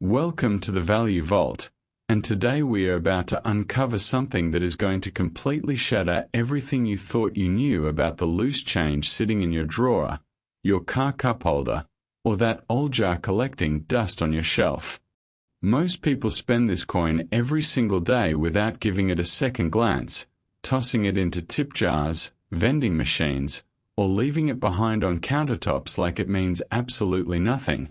Welcome to the Value Vault, and today we are about to uncover something that is going to completely shatter everything you thought you knew about the loose change sitting in your drawer, your car cup holder, or that old jar collecting dust on your shelf. Most people spend this coin every single day without giving it a second glance, tossing it into tip jars, vending machines, or leaving it behind on countertops like it means absolutely nothing.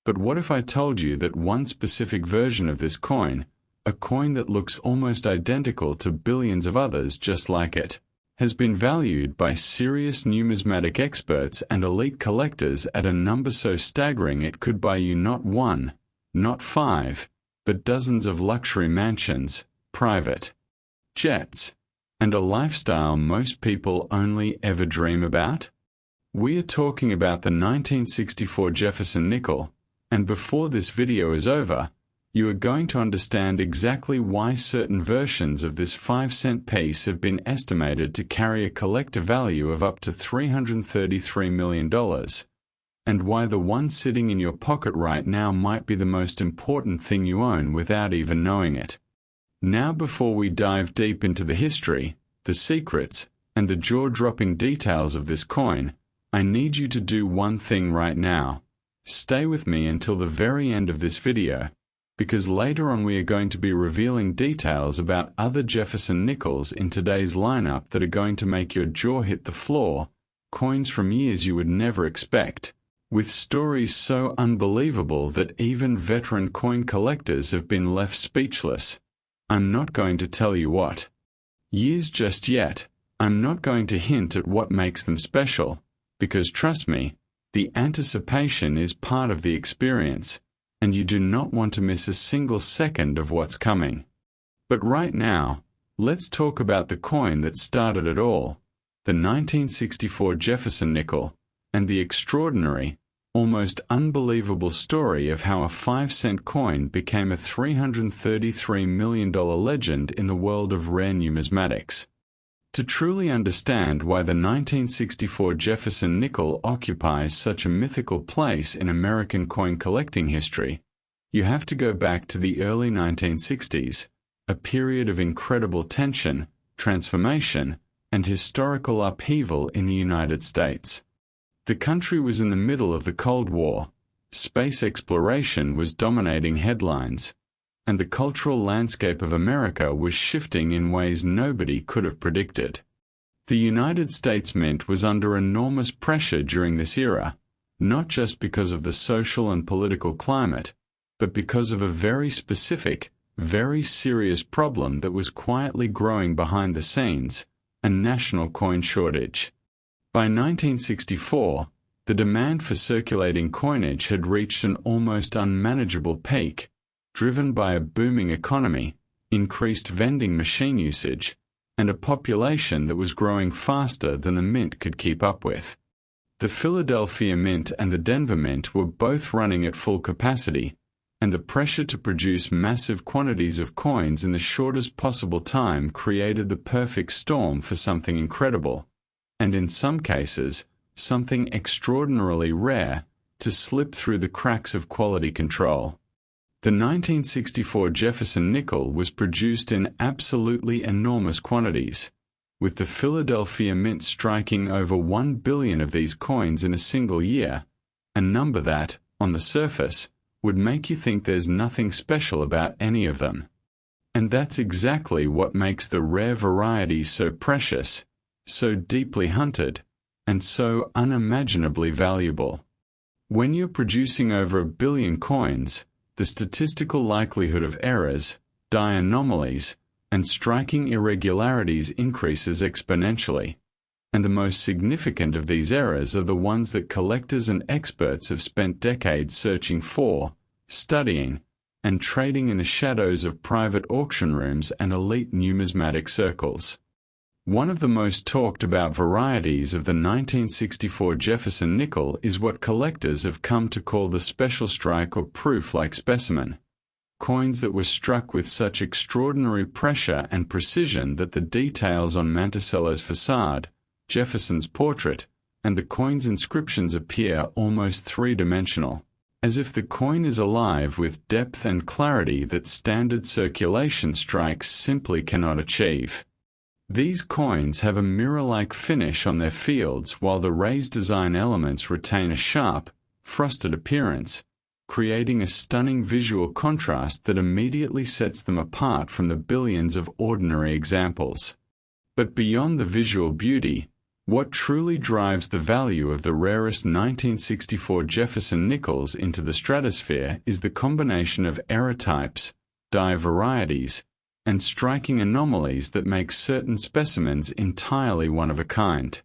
But what if I told you that one specific version of this coin, a coin that looks almost identical to billions of others just like it, has been valued by serious numismatic experts and elite collectors at a number so staggering it could buy you not one, not five, but dozens of luxury mansions, private jets, and a lifestyle most people only ever dream about? We are talking about the 1964 Jefferson Nickel, and before this video is over, you are going to understand exactly why certain versions of this 5-cent piece have been estimated to carry a collector value of up to $333 million, and why the one sitting in your pocket right now might be the most important thing you own without even knowing it. Now, before we dive deep into the history, the secrets, and the jaw-dropping details of this coin, I need you to do one thing right now. Stay with me until the very end of this video, because later on we are going to be revealing details about other Jefferson Nickels in today's lineup that are going to make your jaw hit the floor, coins from years you would never expect, with stories so unbelievable that even veteran coin collectors have been left speechless. I'm not going to tell you what years just yet. I'm not going to hint at what makes them special, because trust me, the anticipation is part of the experience, and you do not want to miss a single second of what's coming. But right now, let's talk about the coin that started it all, the 1964 Jefferson Nickel, and the extraordinary, almost unbelievable story of how a 5-cent coin became a $333 million legend in the world of rare numismatics. To truly understand why the 1964 Jefferson Nickel occupies such a mythical place in American coin collecting history, you have to go back to the early 1960s, a period of incredible tension, transformation, and historical upheaval in the United States. The country was in the middle of the Cold War, space exploration was dominating headlines, and the cultural landscape of America was shifting in ways nobody could have predicted. The United States Mint was under enormous pressure during this era, not just because of the social and political climate, but because of a very specific, very serious problem that was quietly growing behind the scenes, a national coin shortage. By 1964, the demand for circulating coinage had reached an almost unmanageable peak, driven by a booming economy, increased vending machine usage, and a population that was growing faster than the mint could keep up with. The Philadelphia Mint and the Denver Mint were both running at full capacity, and the pressure to produce massive quantities of coins in the shortest possible time created the perfect storm for something incredible, and in some cases, something extraordinarily rare, to slip through the cracks of quality control. The 1964 Jefferson Nickel was produced in absolutely enormous quantities, with the Philadelphia Mint striking over 1 billion of these coins in a single year, a number that, on the surface, would make you think there's nothing special about any of them. And that's exactly what makes the rare variety so precious, so deeply hunted, and so unimaginably valuable. When you're producing over 1 billion coins, the statistical likelihood of errors, die anomalies, and striking irregularities increases exponentially. And the most significant of these errors are the ones that collectors and experts have spent decades searching for, studying, and trading in the shadows of private auction rooms and elite numismatic circles. One of the most talked about varieties of the 1964 Jefferson Nickel is what collectors have come to call the special strike or proof-like specimen, coins that were struck with such extraordinary pressure and precision that the details on Monticello's facade, Jefferson's portrait, and the coin's inscriptions appear almost three-dimensional. as if the coin is alive with depth and clarity that standard circulation strikes simply cannot achieve. These coins have a mirror-like finish on their fields, while the raised design elements retain a sharp, frosted appearance, creating a stunning visual contrast that immediately sets them apart from the billions of ordinary examples. But beyond the visual beauty, what truly drives the value of the rarest 1964 Jefferson Nickels into the stratosphere is the combination of error types, die varieties, and striking anomalies that make certain specimens entirely one of a kind.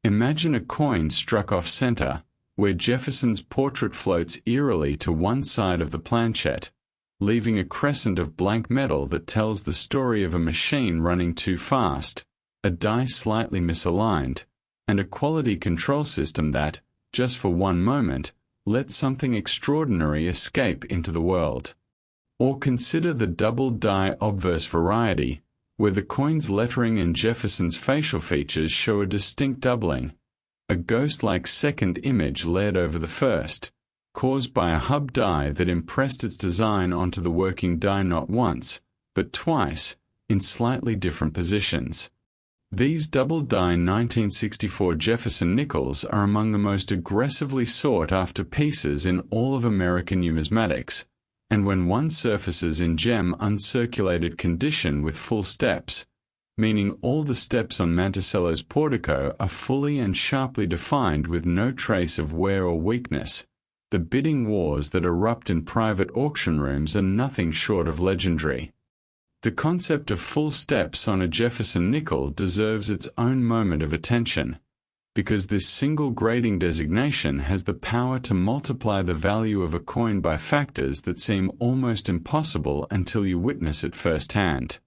Imagine a coin struck off-center, where Jefferson's portrait floats eerily to one side of the planchette, leaving a crescent of blank metal that tells the story of a machine running too fast, a die slightly misaligned, and a quality control system that, just for one moment, let something extraordinary escape into the world. Or consider the double die obverse variety, where the coin's lettering and Jefferson's facial features show a distinct doubling, a ghost-like second image layered over the first, caused by a hub die that impressed its design onto the working die not once, but twice, in slightly different positions. These double-die 1964 Jefferson Nickels are among the most aggressively sought-after pieces in all of American numismatics, and when one surfaces in gem uncirculated condition with full steps, meaning all the steps on Monticello's portico are fully and sharply defined with no trace of wear or weakness, the bidding wars that erupt in private auction rooms are nothing short of legendary. The concept of full steps on a Jefferson nickel deserves its own moment of attention, because this single grading designation has the power to multiply the value of a coin by factors that seem almost impossible until you witness it firsthand.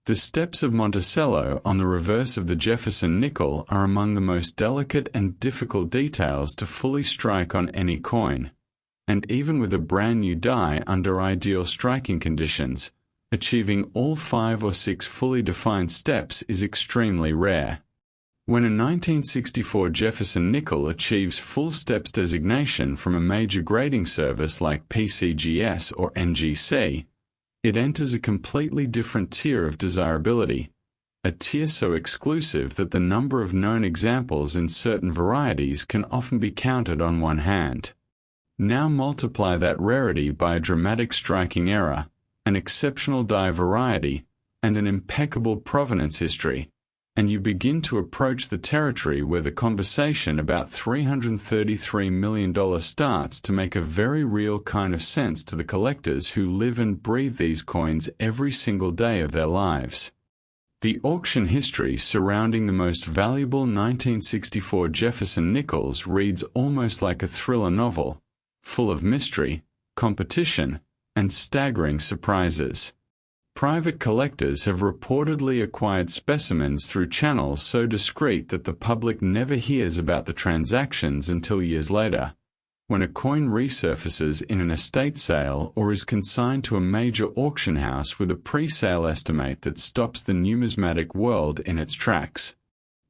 The steps of Monticello on the reverse of the Jefferson nickel are among the most delicate and difficult details to fully strike on any coin, and even with a brand new die under ideal striking conditions, achieving all 5 or 6 fully defined steps is extremely rare. When a 1964 Jefferson nickel achieves full steps designation from a major grading service like PCGS or NGC, it enters a completely different tier of desirability, a tier so exclusive that the number of known examples in certain varieties can often be counted on one hand. Now multiply that rarity by a dramatic striking error, an exceptional die variety, and an impeccable provenance history, and you begin to approach the territory where the conversation about $333 million starts to make a very real kind of sense to the collectors who live and breathe these coins every single day of their lives. The auction history surrounding the most valuable 1964 Jefferson Nickels reads almost like a thriller novel, full of mystery, competition, and staggering surprises. Private collectors have reportedly acquired specimens through channels so discreet that the public never hears about the transactions until years later, when a coin resurfaces in an estate sale or is consigned to a major auction house with a pre-sale estimate that stops the numismatic world in its tracks.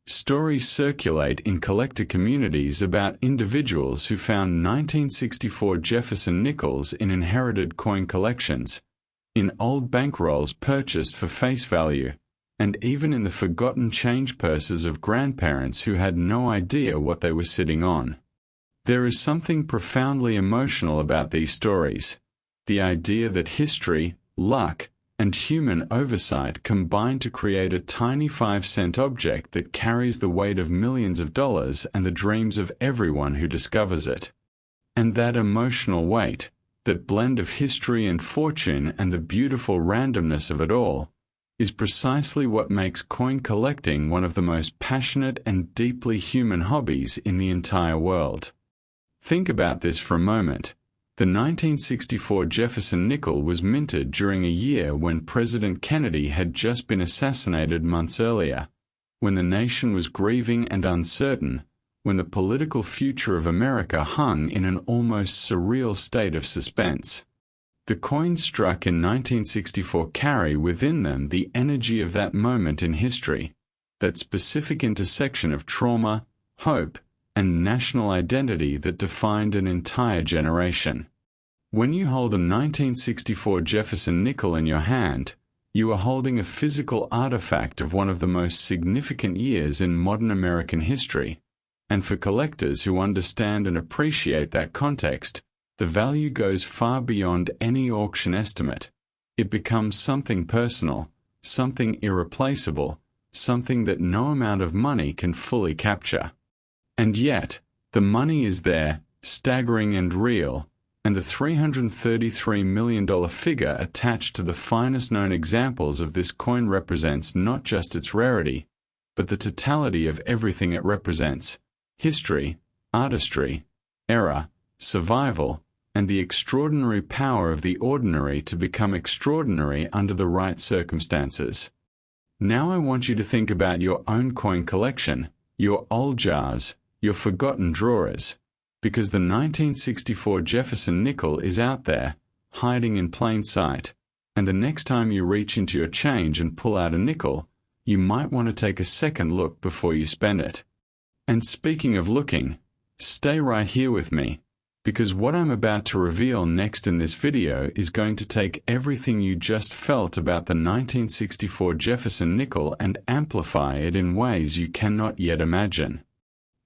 Stories circulate in collector communities about individuals who found 1964 Jefferson Nickels in inherited coin collections, in old bankrolls purchased for face value, and even in the forgotten change purses of grandparents who had no idea what they were sitting on. There is something profoundly emotional about these stories, the idea that history, luck, and human oversight combine to create a tiny 5-cent object that carries the weight of millions of dollars and the dreams of everyone who discovers it. And that emotional weight, that blend of history and fortune and the beautiful randomness of it all, is precisely what makes coin collecting one of the most passionate and deeply human hobbies in the entire world. Think about this for a moment. The 1964 Jefferson nickel was minted during a year when President Kennedy had just been assassinated months earlier, when the nation was grieving and uncertain, when the political future of America hung in an almost surreal state of suspense. The coins struck in 1964 carry within them the energy of that moment in history, that specific intersection of trauma, hope, and national identity that defined an entire generation. When you hold a 1964 Jefferson nickel in your hand, you are holding a physical artifact of one of the most significant years in modern American history, and for collectors who understand and appreciate that context, the value goes far beyond any auction estimate. It becomes something personal, something irreplaceable, something that no amount of money can fully capture. And yet, the money is there, staggering and real, and the $333 million figure attached to the finest known examples of this coin represents not just its rarity, but the totality of everything it represents: history, artistry, era, survival, and the extraordinary power of the ordinary to become extraordinary under the right circumstances. Now I want you to think about your own coin collection, your old jars, your forgotten drawers, because the 1964 Jefferson nickel is out there, hiding in plain sight, and the next time you reach into your change and pull out a nickel, you might want to take a second look before you spend it. And speaking of looking, stay right here with me, because what I'm about to reveal next in this video is going to take everything you just felt about the 1964 Jefferson nickel and amplify it in ways you cannot yet imagine.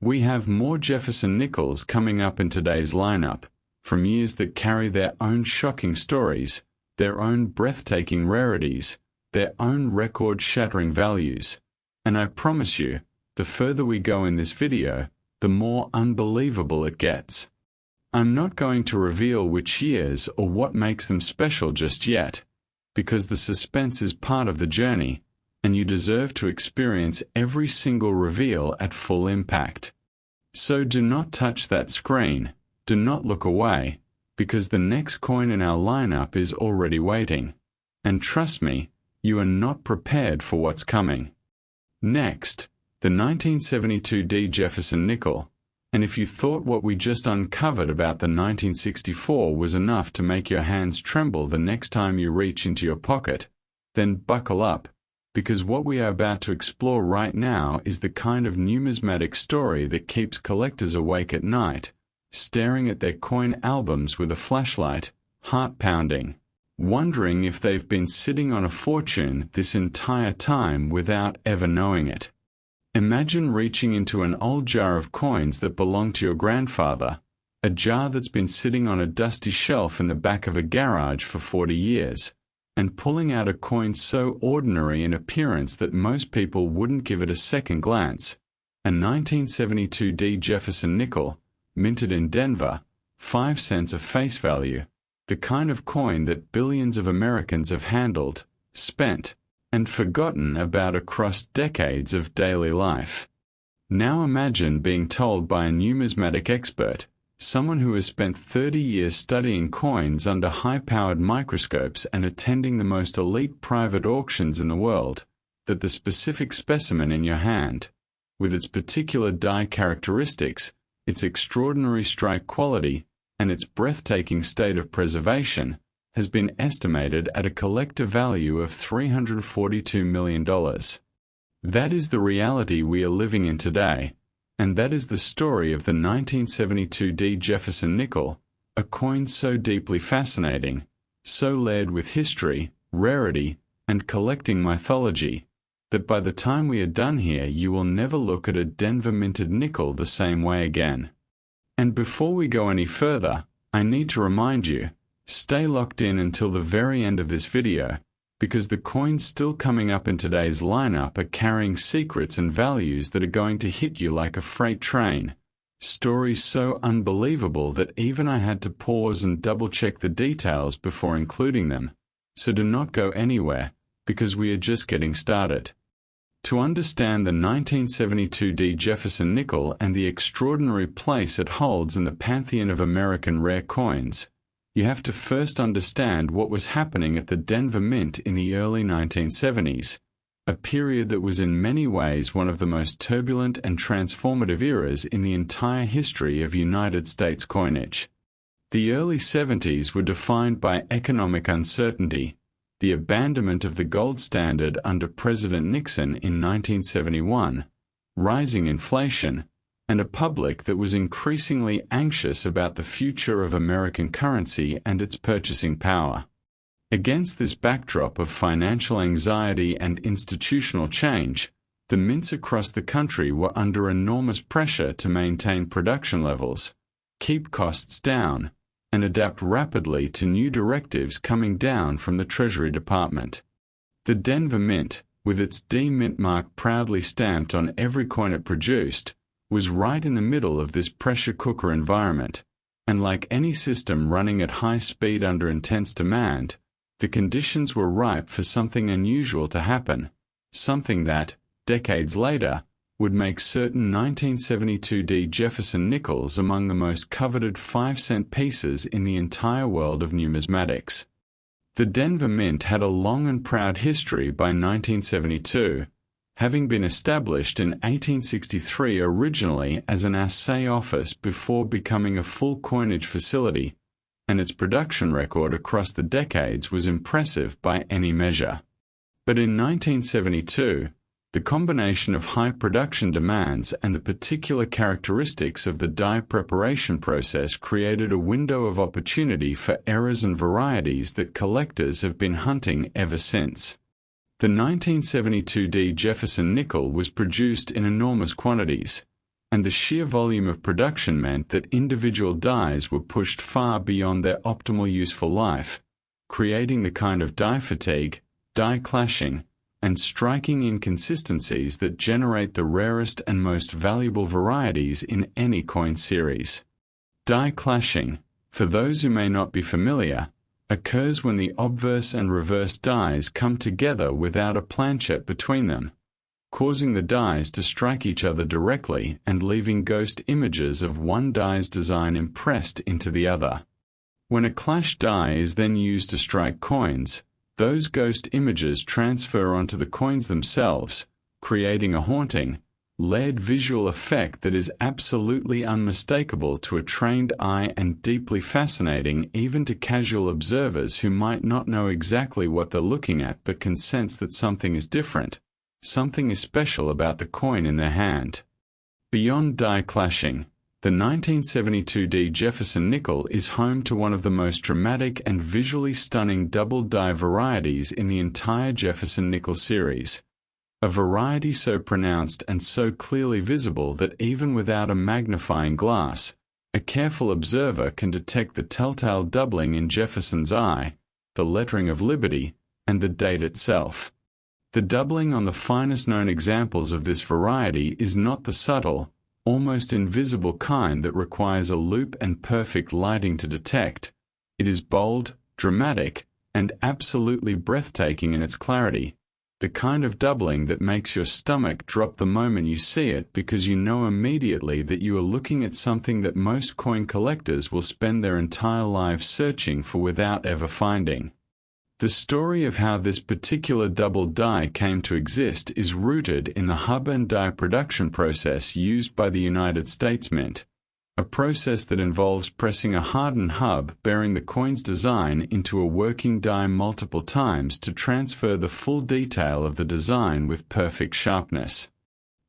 We have more Jefferson nickels coming up in today's lineup, from years that carry their own shocking stories, their own breathtaking rarities, their own record-shattering values. And I promise you, the further we go in this video, the more unbelievable it gets. I'm not going to reveal which years or what makes them special just yet, because the suspense is part of the journey, and you deserve to experience every single reveal at full impact. So do not touch that screen, do not look away, because the next coin in our lineup is already waiting. And trust me, you are not prepared for what's coming. Next, the 1972D Jefferson nickel. And if you thought what we just uncovered about the 1964 was enough to make your hands tremble the next time you reach into your pocket, then buckle up, because what we are about to explore right now is the kind of numismatic story that keeps collectors awake at night, staring at their coin albums with a flashlight, heart-pounding, wondering if they've been sitting on a fortune this entire time without ever knowing it. Imagine reaching into an old jar of coins that belonged to your grandfather, a jar that's been sitting on a dusty shelf in the back of a garage for 40 years, and pulling out a coin so ordinary in appearance that most people wouldn't give it a second glance, a 1972D Jefferson nickel, minted in Denver, 5 cents of face value, the kind of coin that billions of Americans have handled, spent, and forgotten about across decades of daily life. Now imagine being told by a numismatic expert, someone who has spent 30 years studying coins under high-powered microscopes and attending the most elite private auctions in the world, that the specific specimen in your hand, with its particular die characteristics, its extraordinary strike quality, and its breathtaking state of preservation, has been estimated at a collector value of $342 million. That is the reality we are living in today, and that is the story of the 1972D Jefferson nickel, a coin so deeply fascinating, so layered with history, rarity, and collecting mythology, that by the time we are done here you will never look at a Denver minted nickel the same way again. And before we go any further, I need to remind you, stay locked in until the very end of this video, because the coins still coming up in today's lineup are carrying secrets and values that are going to hit you like a freight train. Stories so unbelievable that even I had to pause and double-check the details before including them. So do not go anywhere, because we are just getting started. To understand the 1972D Jefferson nickel and the extraordinary place it holds in the pantheon of American rare coins, you have to first understand what was happening at the Denver Mint in the early 1970s, a period that was in many ways one of the most turbulent and transformative eras in the entire history of United States coinage. The early 70s were defined by economic uncertainty, the abandonment of the gold standard under President Nixon in 1971, rising inflation, and a public that was increasingly anxious about the future of American currency and its purchasing power. Against this backdrop of financial anxiety and institutional change, the mints across the country were under enormous pressure to maintain production levels, keep costs down, and adapt rapidly to new directives coming down from the Treasury Department. The Denver Mint, with its D Mint mark proudly stamped on every coin it produced, was right in the middle of this pressure cooker environment, and like any system running at high speed under intense demand, the conditions were ripe for something unusual to happen, something that, decades later, would make certain 1972 D Jefferson Nickels among the most coveted 5-cent pieces in the entire world of numismatics. The Denver Mint had a long and proud history by 1972, having been established in 1863 originally as an assay office before becoming a full coinage facility, and its production record across the decades was impressive by any measure. But in 1972, the combination of high production demands and the particular characteristics of the die preparation process created a window of opportunity for errors and varieties that collectors have been hunting ever since. The 1972 D Jefferson nickel was produced in enormous quantities, and the sheer volume of production meant that individual dies were pushed far beyond their optimal useful life, creating the kind of die fatigue, die clashing, and striking inconsistencies that generate the rarest and most valuable varieties in any coin series. Die clashing, for those who may not be familiar, occurs when the obverse and reverse dies come together without a planchet between them, causing the dies to strike each other directly and leaving ghost images of one die's design impressed into the other. When a clash die is then used to strike coins, those ghost images transfer onto the coins themselves, creating a haunting, layered visual effect that is absolutely unmistakable to a trained eye and deeply fascinating even to casual observers who might not know exactly what they're looking at but can sense that something is different, something is special about the coin in their hand. Beyond die clashing, the 1972 D Jefferson nickel is home to one of the most dramatic and visually stunning double die varieties in the entire Jefferson nickel series. A variety so pronounced and so clearly visible that even without a magnifying glass, a careful observer can detect the telltale doubling in Jefferson's eye, the lettering of liberty, and the date itself. The doubling on the finest known examples of this variety is not the subtle, almost invisible kind that requires a loupe and perfect lighting to detect. It is bold, dramatic, and absolutely breathtaking in its clarity, the kind of doubling that makes your stomach drop the moment you see it because you know immediately that you are looking at something that most coin collectors will spend their entire lives searching for without ever finding. The story of how this particular double die came to exist is rooted in the hub and die production process used by the United States Mint, a process that involves pressing a hardened hub bearing the coin's design into a working die multiple times to transfer the full detail of the design with perfect sharpness.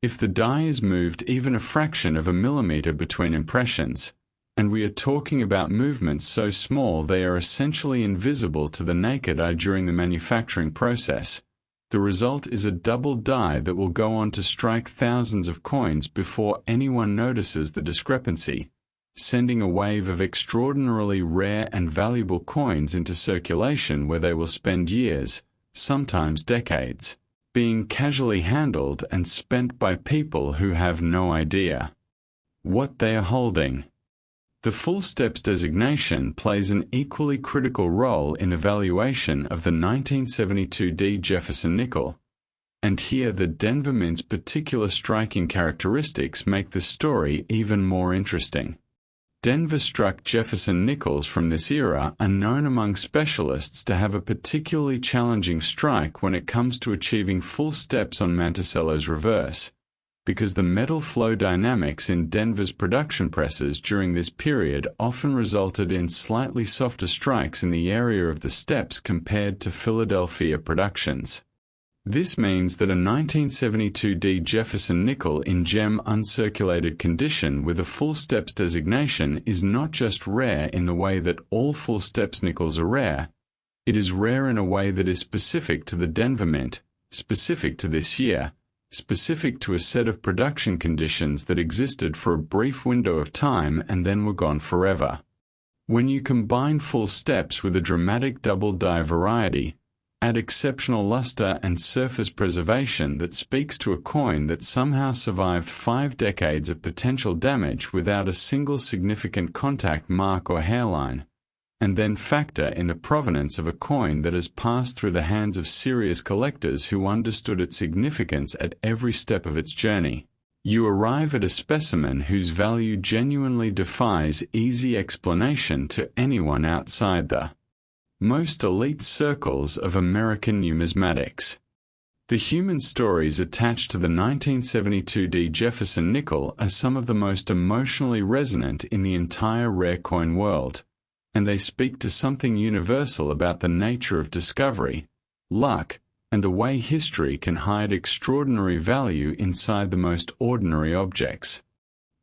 If the die is moved even a fraction of a millimeter between impressions, and we are talking about movements so small they are essentially invisible to the naked eye during the manufacturing process, the result is a double die that will go on to strike thousands of coins before anyone notices the discrepancy, sending a wave of extraordinarily rare and valuable coins into circulation where they will spend years, sometimes decades, being casually handled and spent by people who have no idea what they are holding. The full steps designation plays an equally critical role in the valuation of the 1972 D Jefferson nickel, and here the Denver Mint's particular striking characteristics make the story even more interesting. Denver struck Jefferson nickels from this era are known among specialists to have a particularly challenging strike when it comes to achieving full steps on Monticello's reverse, because the metal flow dynamics in Denver's production presses during this period often resulted in slightly softer strikes in the area of the steps compared to Philadelphia productions. This means that a 1972D Jefferson nickel in gem uncirculated condition with a full steps designation is not just rare in the way that all full steps nickels are rare, it is rare in a way that is specific to the Denver Mint, specific to this year, specific to a set of production conditions that existed for a brief window of time and then were gone forever. When you combine full steps with a dramatic double die variety, add exceptional luster and surface preservation that speaks to a coin that somehow survived 5 decades of potential damage without a single significant contact mark or hairline, and then factor in the provenance of a coin that has passed through the hands of serious collectors who understood its significance at every step of its journey, you arrive at a specimen whose value genuinely defies easy explanation to anyone outside the most elite circles of American numismatics. The human stories attached to the 1972D Jefferson nickel are some of the most emotionally resonant in the entire rare coin world, and they speak to something universal about the nature of discovery, luck, and the way history can hide extraordinary value inside the most ordinary objects.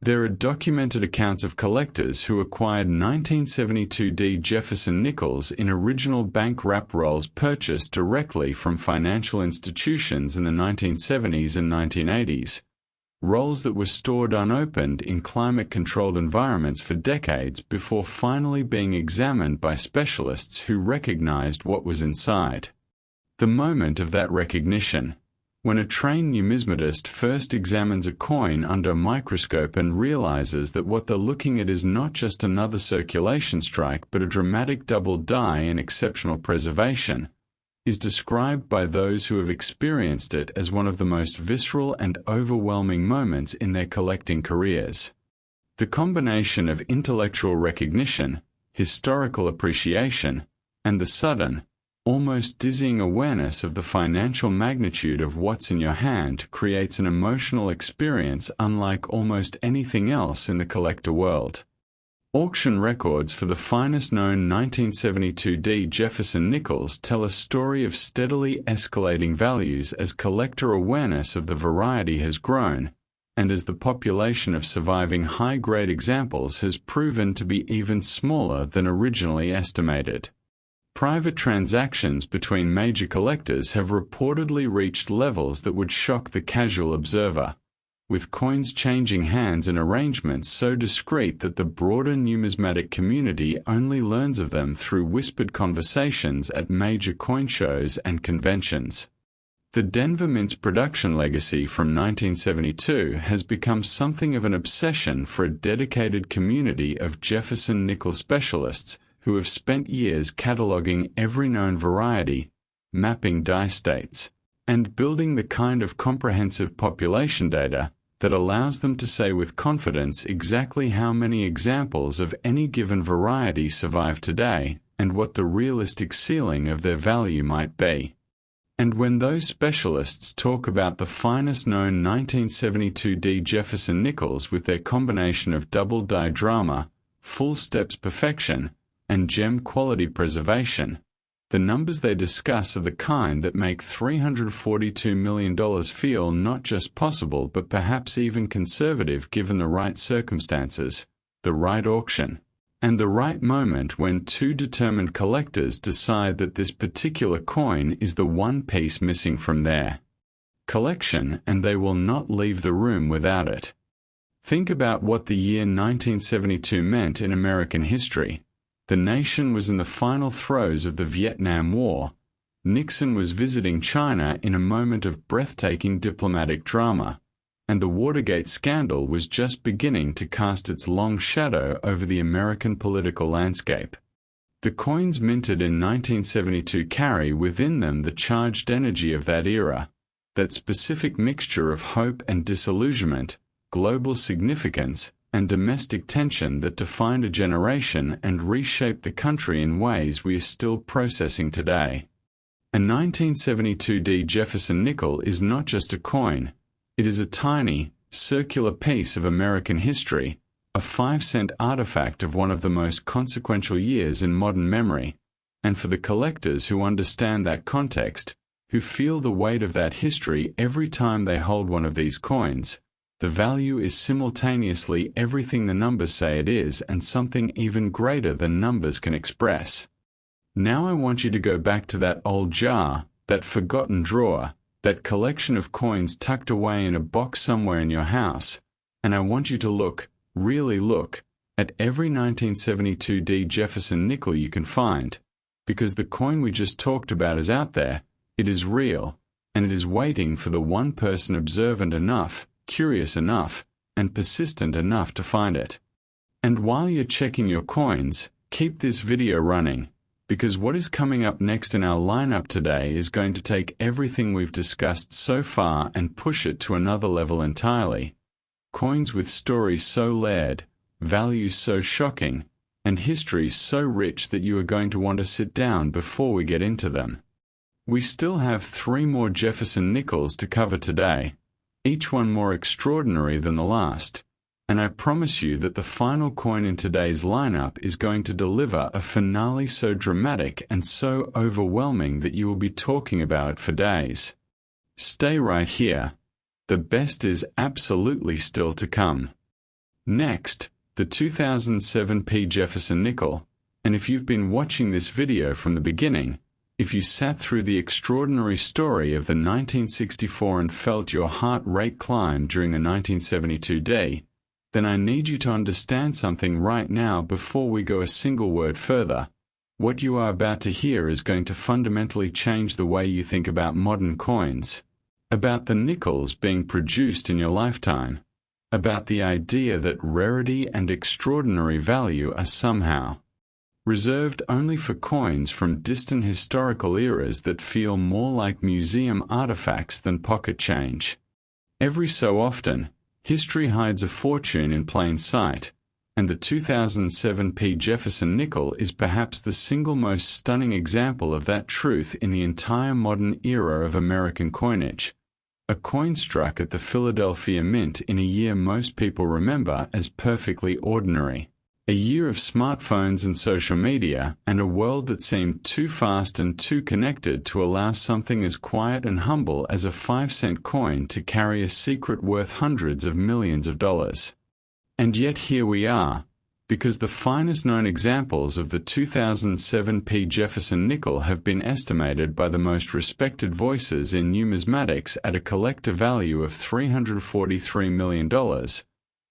There are documented accounts of collectors who acquired 1972D Jefferson nickels in original bank wrap rolls purchased directly from financial institutions in the 1970s and 1980s, rolls that were stored unopened in climate-controlled environments for decades before finally being examined by specialists who recognized what was inside. The moment of that recognition, when a trained numismatist first examines a coin under a microscope and realizes that what they're looking at is not just another circulation strike but a dramatic double die in exceptional preservation, is described by those who have experienced it as one of the most visceral and overwhelming moments in their collecting careers. The combination of intellectual recognition, historical appreciation, and the sudden, almost dizzying awareness of the financial magnitude of what's in your hand creates an emotional experience unlike almost anything else in the collector world. Auction records for the finest known 1972D Jefferson nickels tell a story of steadily escalating values as collector awareness of the variety has grown, and as the population of surviving high-grade examples has proven to be even smaller than originally estimated. Private transactions between major collectors have reportedly reached levels that would shock the casual observer, with coins changing hands in arrangements so discreet that the broader numismatic community only learns of them through whispered conversations at major coin shows and conventions. The Denver Mint's production legacy from 1972 has become something of an obsession for a dedicated community of Jefferson nickel specialists who have spent years cataloging every known variety, mapping die states, and building the kind of comprehensive population data that allows them to say with confidence exactly how many examples of any given variety survive today and what the realistic ceiling of their value might be. And when those specialists talk about the finest known 1972D Jefferson nickels with their combination of double die drama, full steps perfection, and gem quality preservation, the numbers they discuss are the kind that make $342 million feel not just possible but perhaps even conservative given the right circumstances, the right auction, and the right moment when two determined collectors decide that this particular coin is the one piece missing from their collection and they will not leave the room without it. Think about what the year 1972 meant in American history. The nation was in the final throes of the Vietnam War. Nixon was visiting China in a moment of breathtaking diplomatic drama, and the Watergate scandal was just beginning to cast its long shadow over the American political landscape. The coins minted in 1972 carry within them the charged energy of that era, that specific mixture of hope and disillusionment, global significance, and domestic tension that defined a generation and reshaped the country in ways we are still processing today. A 1972D Jefferson nickel is not just a coin, it is a tiny, circular piece of American history, a 5-cent artifact of one of the most consequential years in modern memory, and for the collectors who understand that context, who feel the weight of that history every time they hold one of these coins. The value is simultaneously everything the numbers say it is and something even greater than numbers can express. Now I want you to go back to that old jar, that forgotten drawer, that collection of coins tucked away in a box somewhere in your house, and I want you to look, really look, at every 1972D Jefferson nickel you can find, because the coin we just talked about is out there, it is real, and it is waiting for the one person observant enough, curious enough, and persistent enough to find it. And while you're checking your coins, keep this video running, because what is coming up next in our lineup today is going to take everything we've discussed so far and push it to another level entirely. Coins with stories so layered, values so shocking, and histories so rich that you are going to want to sit down before we get into them. We still have 3 more Jefferson Nickels to cover today, each one more extraordinary than the last, and I promise you that the final coin in today's lineup is going to deliver a finale so dramatic and so overwhelming that you will be talking about it for days. Stay right here. The best is absolutely still to come. Next, the 2007 Jefferson nickel, and if you've been watching this video from the beginning, if you sat through the extraordinary story of the 1964 and felt your heart rate climb during the 1972 day, then I need you to understand something right now before we go a single word further. What you are about to hear is going to fundamentally change the way you think about modern coins, about the nickels being produced in your lifetime, about the idea that rarity and extraordinary value are somehow reserved only for coins from distant historical eras that feel more like museum artifacts than pocket change. Every so often, history hides a fortune in plain sight, and the 2007 Jefferson nickel is perhaps the single most stunning example of that truth in the entire modern era of American coinage. A coin struck at the Philadelphia Mint in a year most people remember as perfectly ordinary. A year of smartphones and social media, and a world that seemed too fast and too connected to allow something as quiet and humble as a 5-cent coin to carry a secret worth hundreds of millions of dollars. And yet here we are, because the finest known examples of the 2007 Jefferson nickel have been estimated by the most respected voices in numismatics at a collective value of $343 million.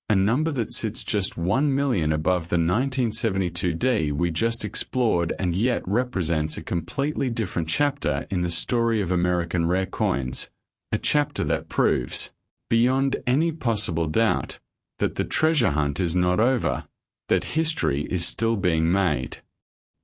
A number that sits just 1 million above the 1972 day we just explored and yet represents a completely different chapter in the story of American rare coins, a chapter that proves, beyond any possible doubt, that the treasure hunt is not over, that history is still being made,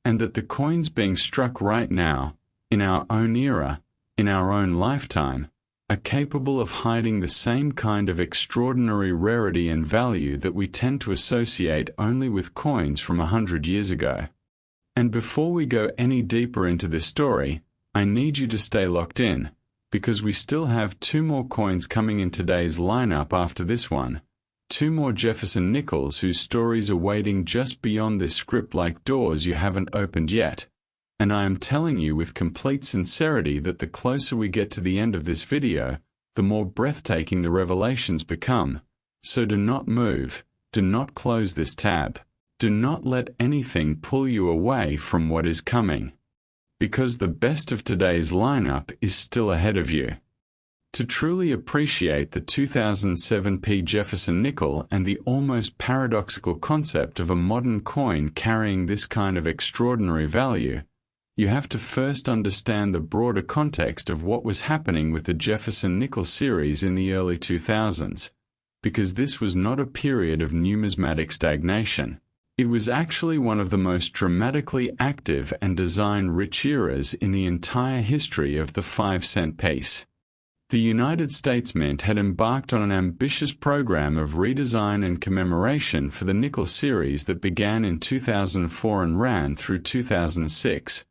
and that the coins being struck right now, in our own era, in our own lifetime, are capable of hiding the same kind of extraordinary rarity and value that we tend to associate only with coins from 100 years ago. And before we go any deeper into this story, I need you to stay locked in, because we still have 2 more coins coming in today's lineup after this one, 2 more Jefferson Nickels whose stories are waiting just beyond this script-like doors you haven't opened yet. And I am telling you with complete sincerity that the closer we get to the end of this video, the more breathtaking the revelations become. So do not move, do not close this tab, do not let anything pull you away from what is coming. Because the best of today's lineup is still ahead of you. To truly appreciate the 2007 Jefferson nickel and the almost paradoxical concept of a modern coin carrying this kind of extraordinary value, you have to first understand the broader context of what was happening with the Jefferson nickel series in the early 2000s, because this was not a period of numismatic stagnation. It was actually one of the most dramatically active and design-rich eras in the entire history of the 5-cent piece. The United States Mint had embarked on an ambitious program of redesign and commemoration for the nickel series that began in 2004 and ran through 2006.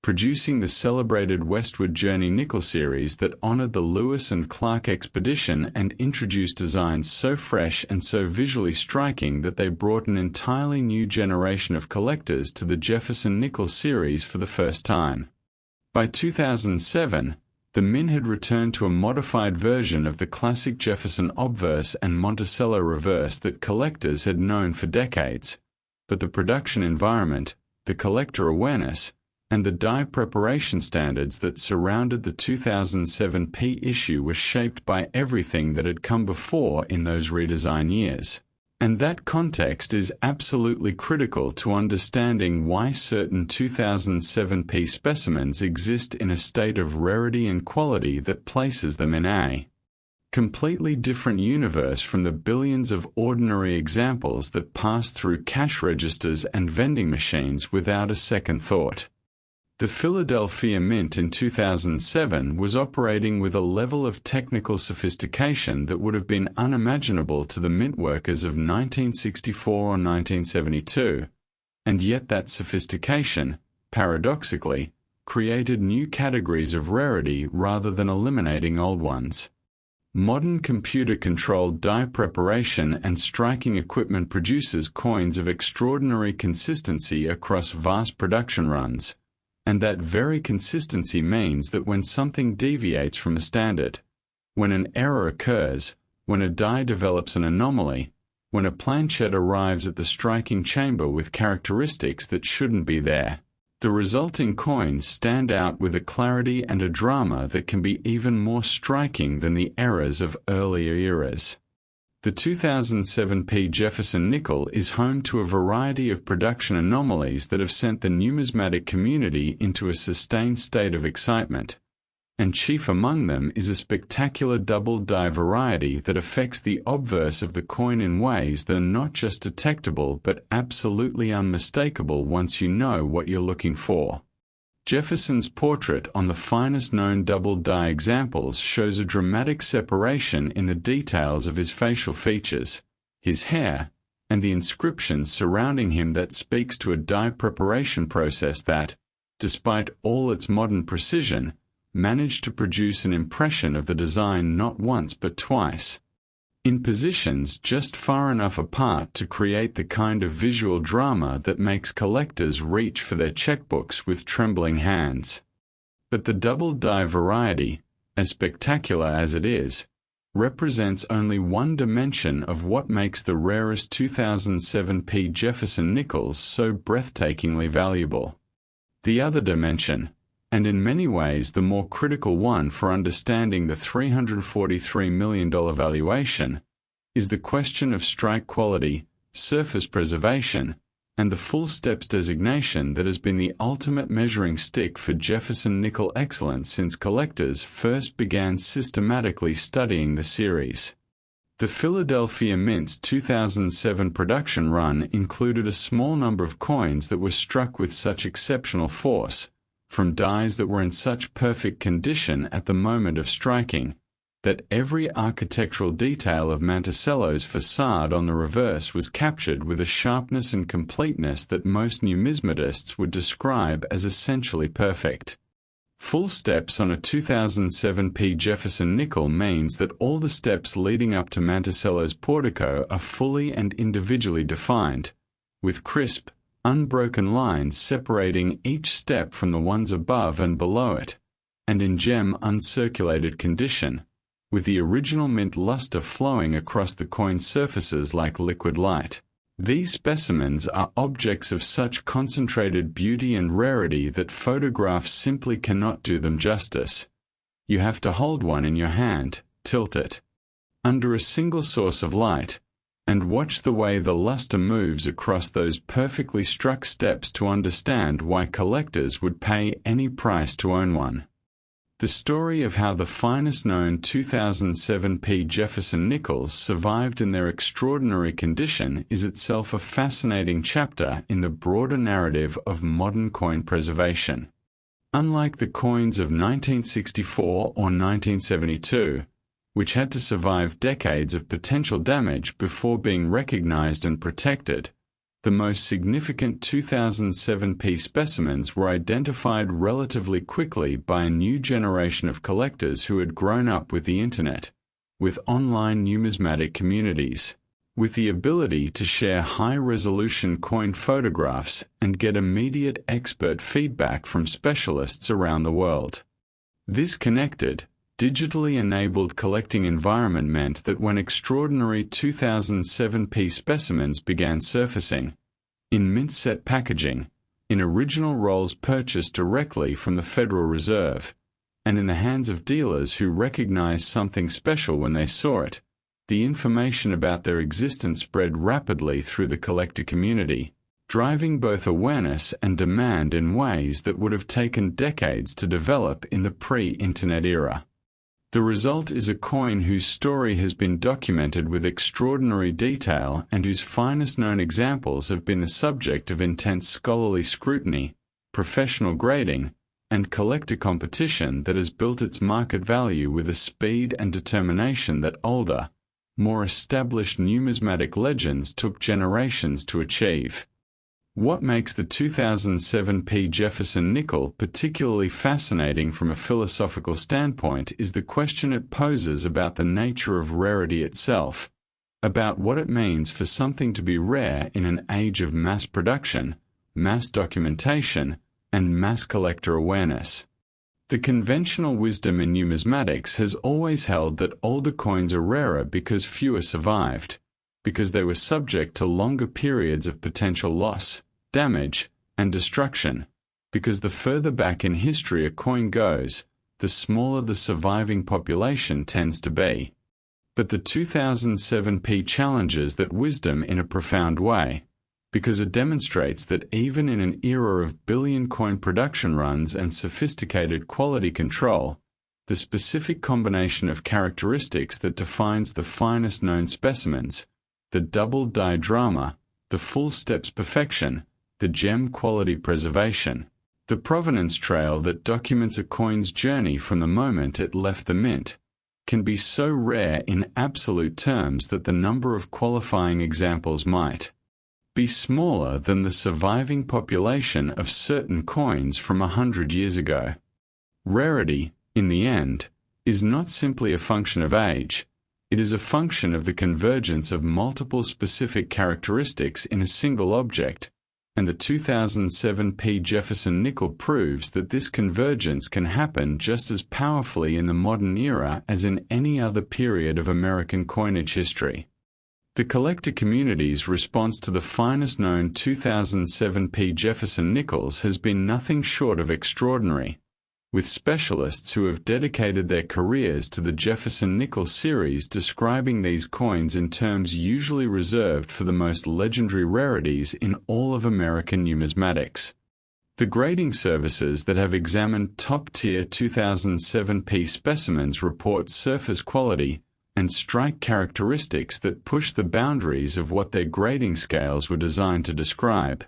Producing the celebrated Westward Journey nickel series that honored the Lewis and Clark expedition and introduced designs so fresh and so visually striking that they brought an entirely new generation of collectors to the Jefferson nickel series for the first time. By 2007, The Mint had returned to a modified version of the classic Jefferson obverse and Monticello reverse that collectors had known for decades, but the production environment, the collector awareness, and the die preparation standards that surrounded the 2007 P issue were shaped by everything that had come before in those redesign years. And that context is absolutely critical to understanding why certain 2007 P specimens exist in a state of rarity and quality that places them in a completely different universe from the billions of ordinary examples that pass through cash registers and vending machines without a second thought. The Philadelphia Mint in 2007 was operating with a level of technical sophistication that would have been unimaginable to the mint workers of 1964 or 1972, and yet that sophistication, paradoxically, created new categories of rarity rather than eliminating old ones. Modern computer-controlled die preparation and striking equipment produces coins of extraordinary consistency across vast production runs. And that very consistency means that when something deviates from a standard, when an error occurs, when a die develops an anomaly, when a planchette arrives at the striking chamber with characteristics that shouldn't be there, the resulting coins stand out with a clarity and a drama that can be even more striking than the errors of earlier eras. The 2007 P Jefferson Nickel is home to a variety of production anomalies that have sent the numismatic community into a sustained state of excitement, and chief among them is a spectacular double die variety that affects the obverse of the coin in ways that are not just detectable but absolutely unmistakable once you know what you're looking for. Jefferson's portrait on the finest known double die examples shows a dramatic separation in the details of his facial features, his hair, and the inscriptions surrounding him that speaks to a die preparation process that, despite all its modern precision, managed to produce an impression of the design not once but twice, in positions just far enough apart to create the kind of visual drama that makes collectors reach for their checkbooks with trembling hands. But the double die variety, as spectacular as it is, represents only one dimension of what makes the rarest 2007 P Jefferson Nickels so breathtakingly valuable. The other dimension, and in many ways the more critical one for understanding the $343 million valuation, is the question of strike quality, surface preservation, and the full steps designation that has been the ultimate measuring stick for Jefferson Nickel excellence since collectors first began systematically studying the series. The Philadelphia Mint's 2007 production run included a small number of coins that were struck with such exceptional force, from dies that were in such perfect condition at the moment of striking, that every architectural detail of Monticello's facade on the reverse was captured with a sharpness and completeness that most numismatists would describe as essentially perfect. Full steps on a 2007 P Jefferson Nickel means that all the steps leading up to Monticello's portico are fully and individually defined, with crisp, unbroken lines separating each step from the ones above and below it, and in gem uncirculated condition, with the original mint luster flowing across the coin surfaces like liquid light. These specimens are objects of such concentrated beauty and rarity that photographs simply cannot do them justice. You have to hold one in your hand, tilt it, under a single source of light, and watch the way the luster moves across those perfectly struck steps to understand why collectors would pay any price to own one. The story of how the finest known 2007 P Jefferson Nickels survived in their extraordinary condition is itself a fascinating chapter in the broader narrative of modern coin preservation. Unlike the coins of 1964 or 1972, which had to survive decades of potential damage before being recognized and protected, the most significant 2007 P specimens were identified relatively quickly by a new generation of collectors who had grown up with the Internet, with online numismatic communities, with the ability to share high-resolution coin photographs and get immediate expert feedback from specialists around the world. This connected, digitally enabled collecting environment meant that when extraordinary 2007p specimens began surfacing, in mint-set packaging, in original rolls purchased directly from the Federal Reserve, and in the hands of dealers who recognized something special when they saw it, the information about their existence spread rapidly through the collector community, driving both awareness and demand in ways that would have taken decades to develop in the pre-internet era. The result is a coin whose story has been documented with extraordinary detail and whose finest known examples have been the subject of intense scholarly scrutiny, professional grading, and collector competition that has built its market value with a speed and determination that older, more established numismatic legends took generations to achieve. What makes the 2007p Jefferson nickel particularly fascinating from a philosophical standpoint is the question it poses about the nature of rarity itself, about what it means for something to be rare in an age of mass production, mass documentation, and mass collector awareness. The conventional wisdom in numismatics has always held that older coins are rarer because fewer survived, because they were subject to longer periods of potential loss, damage, and destruction, because the further back in history a coin goes, the smaller the surviving population tends to be. But the 2007p challenges that wisdom in a profound way, because it demonstrates that even in an era of billion coin production runs and sophisticated quality control, the specific combination of characteristics that defines the finest known specimens, the double didrama, the full steps perfection, the gem quality preservation, the provenance trail that documents a coin's journey from the moment it left the mint, can be so rare in absolute terms that the number of qualifying examples might be smaller than the surviving population of certain coins from 100 years ago. Rarity, in the end, is not simply a function of age, it is a function of the convergence of multiple specific characteristics in a single object, and the 2007p Jefferson nickel proves that this convergence can happen just as powerfully in the modern era as in any other period of American coinage history. The collector community's response to the finest known 2007p Jefferson Nickels has been nothing short of extraordinary, with specialists who have dedicated their careers to the Jefferson Nickels series describing these coins in terms usually reserved for the most legendary rarities in all of American numismatics. The grading services that have examined top-tier 2007p specimens report surface quality and strike characteristics that push the boundaries of what their grading scales were designed to describe.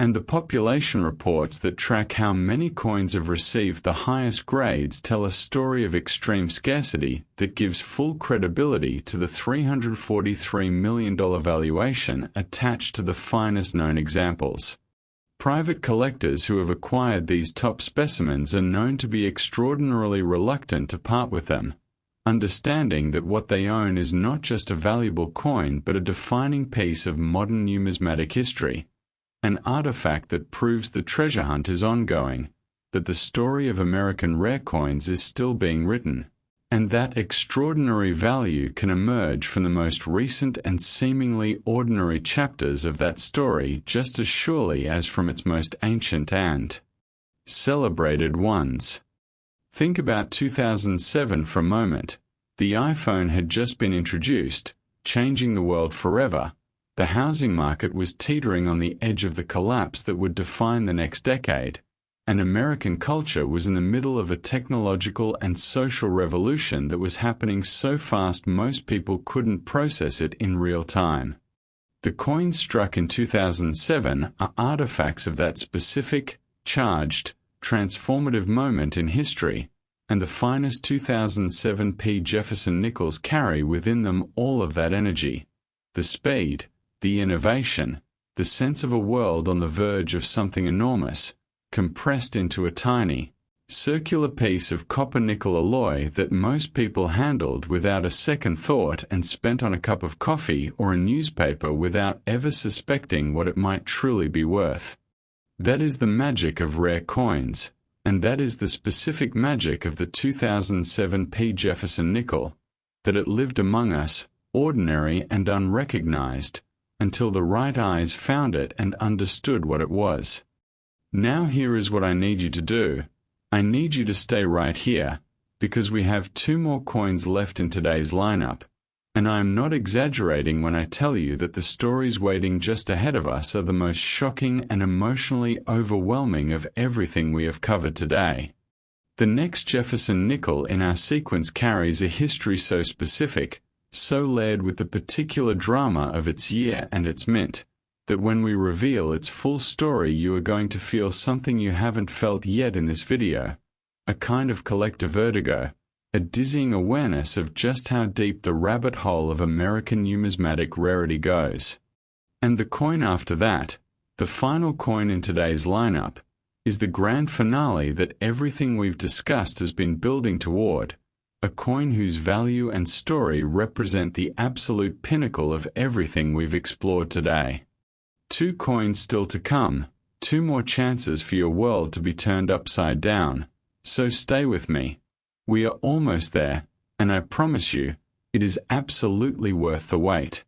And the population reports that track how many coins have received the highest grades tell a story of extreme scarcity that gives full credibility to the $343 million valuation attached to the finest known examples. Private collectors who have acquired these top specimens are known to be extraordinarily reluctant to part with them, understanding that what they own is not just a valuable coin but a defining piece of modern numismatic history, an artifact that proves the treasure hunt is ongoing, that the story of American rare coins is still being written, and that extraordinary value can emerge from the most recent and seemingly ordinary chapters of that story just as surely as from its most ancient and celebrated ones. Think about 2007 for a moment. The iPhone had just been introduced, changing the world forever. The housing market was teetering on the edge of the collapse that would define the next decade, and American culture was in the middle of a technological and social revolution that was happening so fast most people couldn't process it in real time. The coins struck in 2007 are artifacts of that specific, charged, transformative moment in history, and the finest 2007p Jefferson Nickels carry within them all of that energy, the speed, the innovation, the sense of a world on the verge of something enormous, compressed into a tiny, circular piece of copper-nickel alloy that most people handled without a second thought and spent on a cup of coffee or a newspaper without ever suspecting what it might truly be worth. That is the magic of rare coins, and that is the specific magic of the 2007 Jefferson nickel, that it lived among us, ordinary and unrecognized, until the right eyes found it and understood what it was. Now here is what I need you to do. I need you to stay right here, because we have 2 more coins left in today's lineup, and I am not exaggerating when I tell you that the stories waiting just ahead of us are the most shocking and emotionally overwhelming of everything we have covered today. The next Jefferson nickel in our sequence carries a history so specific, so layered with the particular drama of its year and its mint, that when we reveal its full story you are going to feel something you haven't felt yet in this video, a kind of collective vertigo, a dizzying awareness of just how deep the rabbit hole of American numismatic rarity goes. And the coin after that, the final coin in today's lineup, is the grand finale that everything we've discussed has been building toward, a coin whose value and story represent the absolute pinnacle of everything we've explored today. 2 coins still to come, 2 more chances for your world to be turned upside down, so stay with me. We are almost there, and I promise you, it is absolutely worth the wait.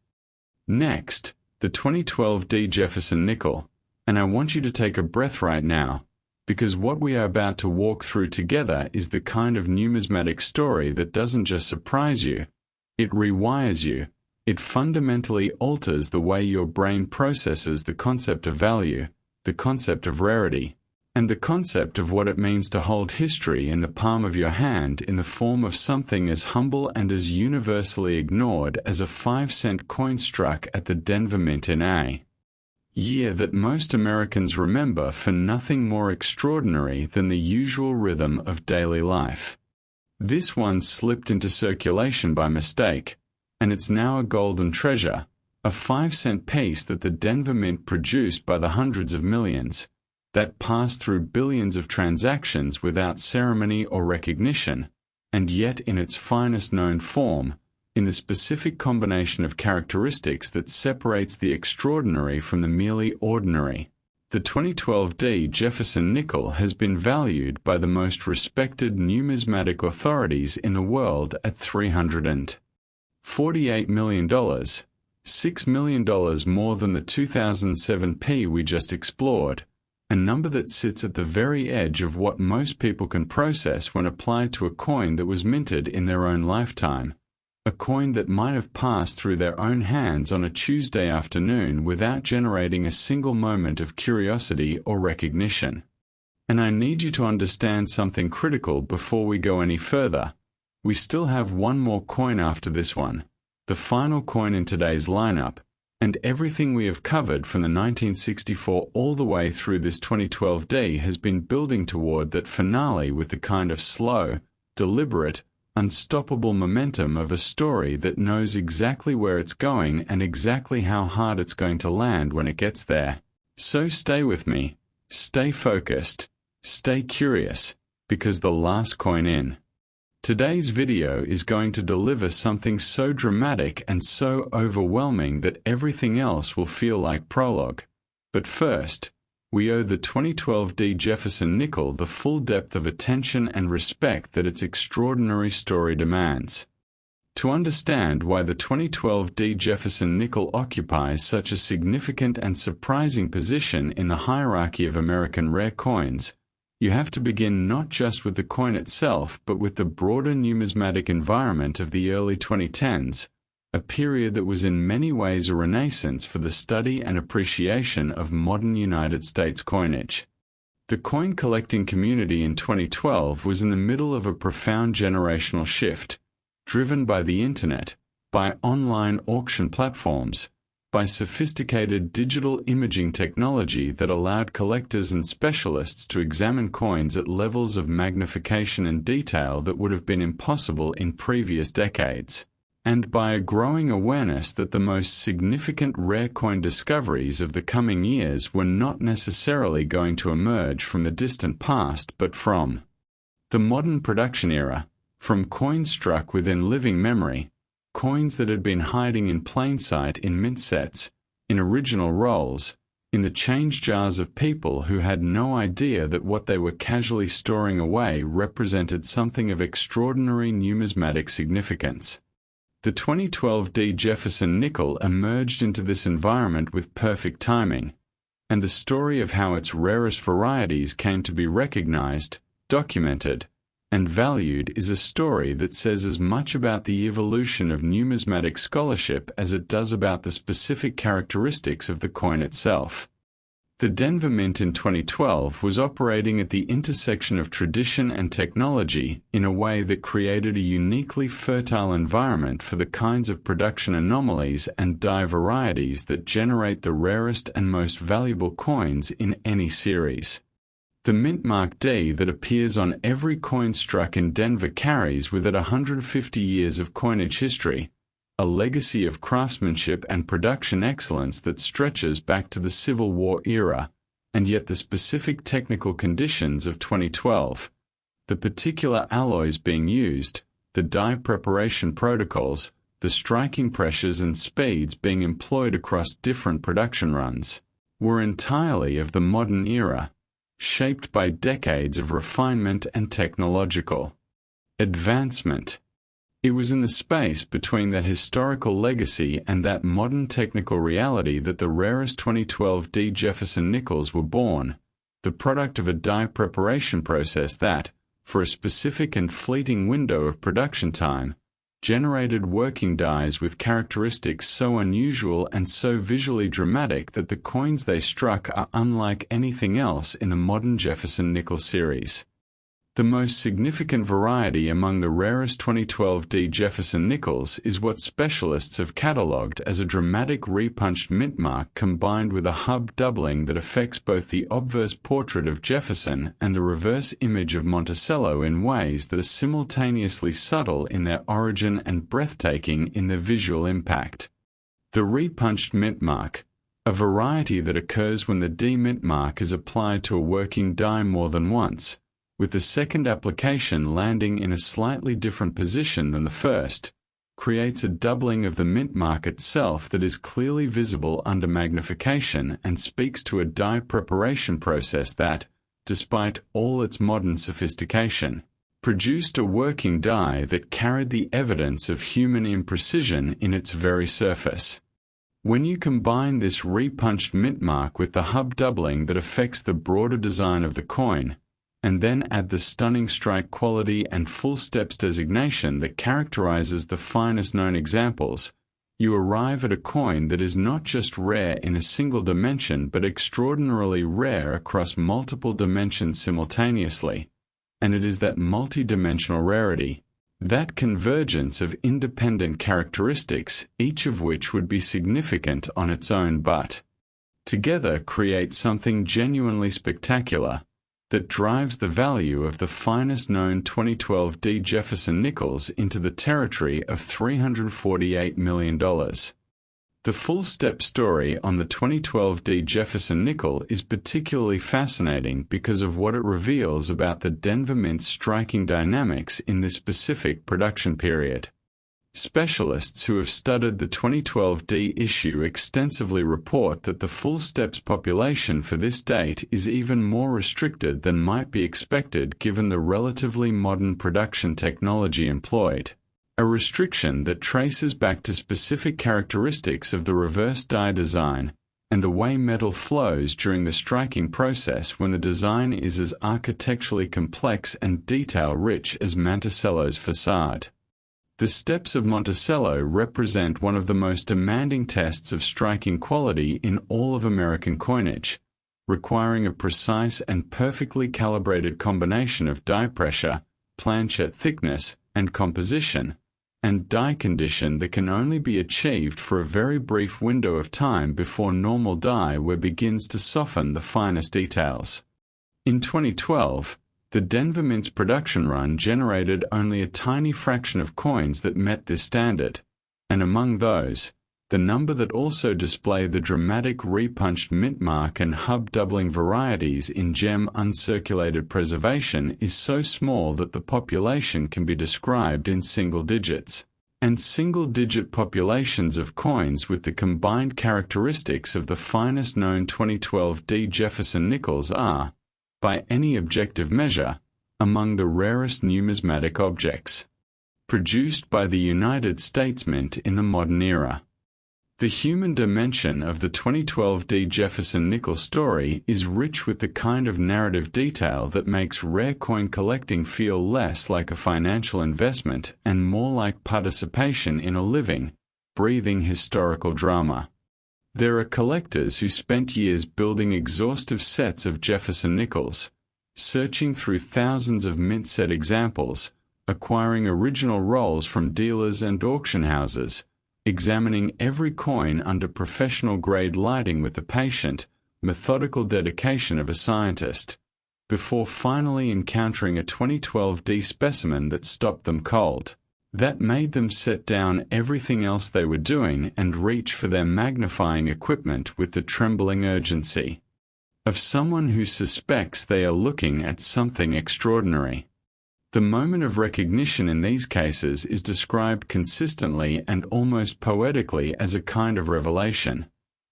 Next, the 2012 Jefferson nickel, and I want you to take a breath right now, because what we are about to walk through together is the kind of numismatic story that doesn't just surprise you, it rewires you. It fundamentally alters the way your brain processes the concept of value, the concept of rarity, and the concept of what it means to hold history in the palm of your hand in the form of something as humble and as universally ignored as a 5-cent coin struck at the Denver Mint in a year that most Americans remember for nothing more extraordinary than the usual rhythm of daily life. This one slipped into circulation by mistake, and it's now a golden treasure, a 5-cent piece that the Denver Mint produced by the hundreds of millions, that passed through billions of transactions without ceremony or recognition, and yet in its finest known form, in the specific combination of characteristics that separates the extraordinary from the merely ordinary. The 2012 Jefferson nickel has been valued by the most respected numismatic authorities in the world at $348 million, $6 million more than the 2007 we just explored, a number that sits at the very edge of what most people can process when applied to a coin that was minted in their own lifetime, a coin that might have passed through their own hands on a Tuesday afternoon without generating a single moment of curiosity or recognition. And I need you to understand something critical before we go any further. We still have 1 more coin after this one, the final coin in today's lineup, and everything we have covered from the 1964 all the way through this 2012 has been building toward that finale with the kind of slow, deliberate, unstoppable momentum of a story that knows exactly where it's going and exactly how hard it's going to land when it gets there. So stay with me, stay focused, stay curious, because the last coin in today's video is going to deliver something so dramatic and so overwhelming that everything else will feel like prologue. But first, we owe the 2012 Jefferson nickel the full depth of attention and respect that its extraordinary story demands. To understand why the 2012 Jefferson nickel occupies such a significant and surprising position in the hierarchy of American rare coins, you have to begin not just with the coin itself but with the broader numismatic environment of the early 2010s, a period that was in many ways a renaissance for the study and appreciation of modern United States coinage. The coin collecting community in 2012 was in the middle of a profound generational shift, driven by the internet, by online auction platforms, by sophisticated digital imaging technology that allowed collectors and specialists to examine coins at levels of magnification and detail that would have been impossible in previous decades, and by a growing awareness that the most significant rare coin discoveries of the coming years were not necessarily going to emerge from the distant past but from the modern production era, from coins struck within living memory, coins that had been hiding in plain sight in mint sets, in original rolls, in the change jars of people who had no idea that what they were casually storing away represented something of extraordinary numismatic significance. The 2012 D. Jefferson Nickel emerged into this environment with perfect timing, and the story of how its rarest varieties came to be recognized, documented, and valued is a story that says as much about the evolution of numismatic scholarship as it does about the specific characteristics of the coin itself. The Denver Mint in 2012 was operating at the intersection of tradition and technology in a way that created a uniquely fertile environment for the kinds of production anomalies and die varieties that generate the rarest and most valuable coins in any series. The mint mark D that appears on every coin struck in Denver carries with it 150 years of coinage history, a legacy of craftsmanship and production excellence that stretches back to the Civil War era, and yet the specific technical conditions of 2012, the particular alloys being used, the die preparation protocols, the striking pressures and speeds being employed across different production runs, were entirely of the modern era, shaped by decades of refinement and technological advancement. It was in the space between that historical legacy and that modern technical reality that the rarest 2012 D. Jefferson Nickels were born, the product of a die preparation process that, for a specific and fleeting window of production time, generated working dies with characteristics so unusual and so visually dramatic that the coins they struck are unlike anything else in a modern Jefferson Nickel series. The most significant variety among the rarest 2012 D. Jefferson Nickels is what specialists have catalogued as a dramatic repunched mint mark combined with a hub doubling that affects both the obverse portrait of Jefferson and the reverse image of Monticello in ways that are simultaneously subtle in their origin and breathtaking in their visual impact. The repunched mint mark, a variety that occurs when the D mint mark is applied to a working die more than once, with the second application landing in a slightly different position than the first, creates a doubling of the mint mark itself that is clearly visible under magnification and speaks to a die preparation process that, despite all its modern sophistication, produced a working die that carried the evidence of human imprecision in its very surface. When you combine this repunched mint mark with the hub doubling that affects the broader design of the coin, and then add the stunning strike quality and full steps designation that characterizes the finest known examples, you arrive at a coin that is not just rare in a single dimension but extraordinarily rare across multiple dimensions simultaneously. And it is that multi-dimensional rarity, that convergence of independent characteristics, each of which would be significant on its own but together create something genuinely spectacular, that drives the value of the finest known 2012 D. Jefferson Nickels into the territory of $348 million. The full-step story on the 2012 D. Jefferson Nickel is particularly fascinating because of what it reveals about the Denver Mint's striking dynamics in this specific production period. Specialists who have studied the 2012 D issue extensively report that the full steps population for this date is even more restricted than might be expected given the relatively modern production technology employed, a restriction that traces back to specific characteristics of the reverse die design and the way metal flows during the striking process when the design is as architecturally complex and detail-rich as Monticello's facade. The steps of Monticello represent one of the most demanding tests of striking quality in all of American coinage, requiring a precise and perfectly calibrated combination of die pressure, planchet thickness, and composition, and die condition that can only be achieved for a very brief window of time before normal die wear begins to soften the finest details. In 2012, the Denver Mint's production run generated only a tiny fraction of coins that met this standard, and among those, the number that also display the dramatic repunched mint mark and hub doubling varieties in gem uncirculated preservation is so small that the population can be described in single digits. and single-digit populations of coins with the combined characteristics of the finest known 2012D Jefferson Nickels are, by any objective measure, among the rarest numismatic objects produced by the United States Mint in the modern era. The human dimension of the 2012D Jefferson Nickels story is rich with the kind of narrative detail that makes rare coin collecting feel less like a financial investment and more like participation in a living, breathing historical drama. There are collectors who spent years building exhaustive sets of Jefferson Nickels, searching through thousands of mint set examples, acquiring original rolls from dealers and auction houses, examining every coin under professional-grade lighting with the patient, methodical dedication of a scientist, before finally encountering a 2012D specimen that stopped them cold, that made them set down everything else they were doing and reach for their magnifying equipment with the trembling urgency of someone who suspects they are looking at something extraordinary. The moment of recognition in these cases is described consistently and almost poetically as a kind of revelation,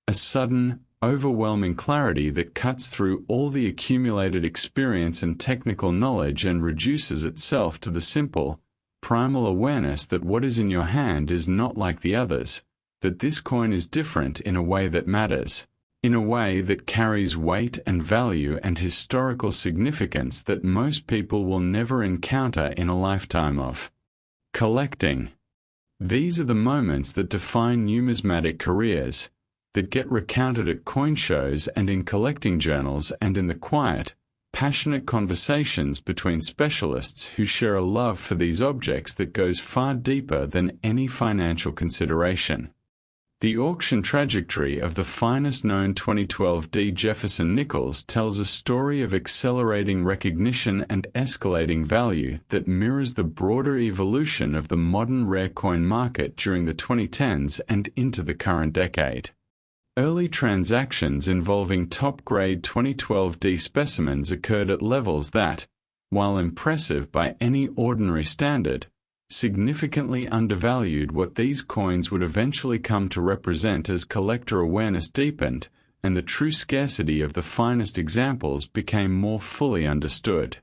a sudden, overwhelming clarity that cuts through all the accumulated experience and technical knowledge and reduces itself to the simple, primal awareness that what is in your hand is not like the others, that this coin is different in a way that matters, in a way that carries weight and value and historical significance that most people will never encounter in a lifetime of collecting. These are the moments that define numismatic careers, that get recounted at coin shows and in collecting journals and in the quiet, passionate conversations between specialists who share a love for these objects that goes far deeper than any financial consideration. The auction trajectory of the finest known 2012D Jefferson Nickels tells a story of accelerating recognition and escalating value that mirrors the broader evolution of the modern rare coin market during the 2010s and into the current decade. Early transactions involving top-grade 2012D specimens occurred at levels that, while impressive by any ordinary standard, significantly undervalued what these coins would eventually come to represent as collector awareness deepened, and the true scarcity of the finest examples became more fully understood.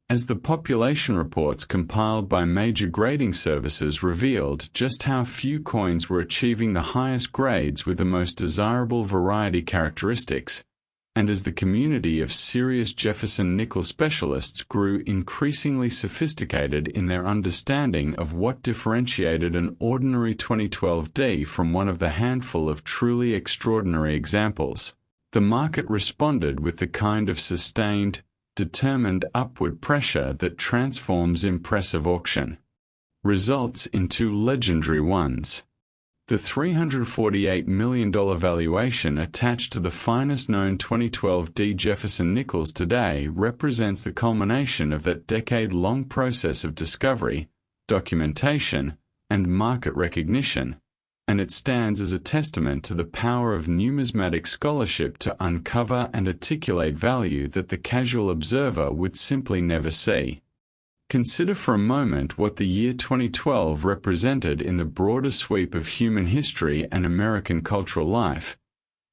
As the population reports compiled by major grading services revealed just how few coins were achieving the highest grades with the most desirable variety characteristics, and as the community of serious Jefferson Nickels specialists grew increasingly sophisticated in their understanding of what differentiated an ordinary 2012D from one of the handful of truly extraordinary examples, the market responded with the kind of sustained, determined upward pressure that transforms impressive auction results into legendary ones. The $348 million valuation attached to the finest known 2012D Jefferson Nickels today represents the culmination of that decade-long process of discovery, documentation, and market recognition, and it stands as a testament to the power of numismatic scholarship to uncover and articulate value that the casual observer would simply never see. Consider for a moment what the year 2012 represented in the broader sweep of human history and American cultural life.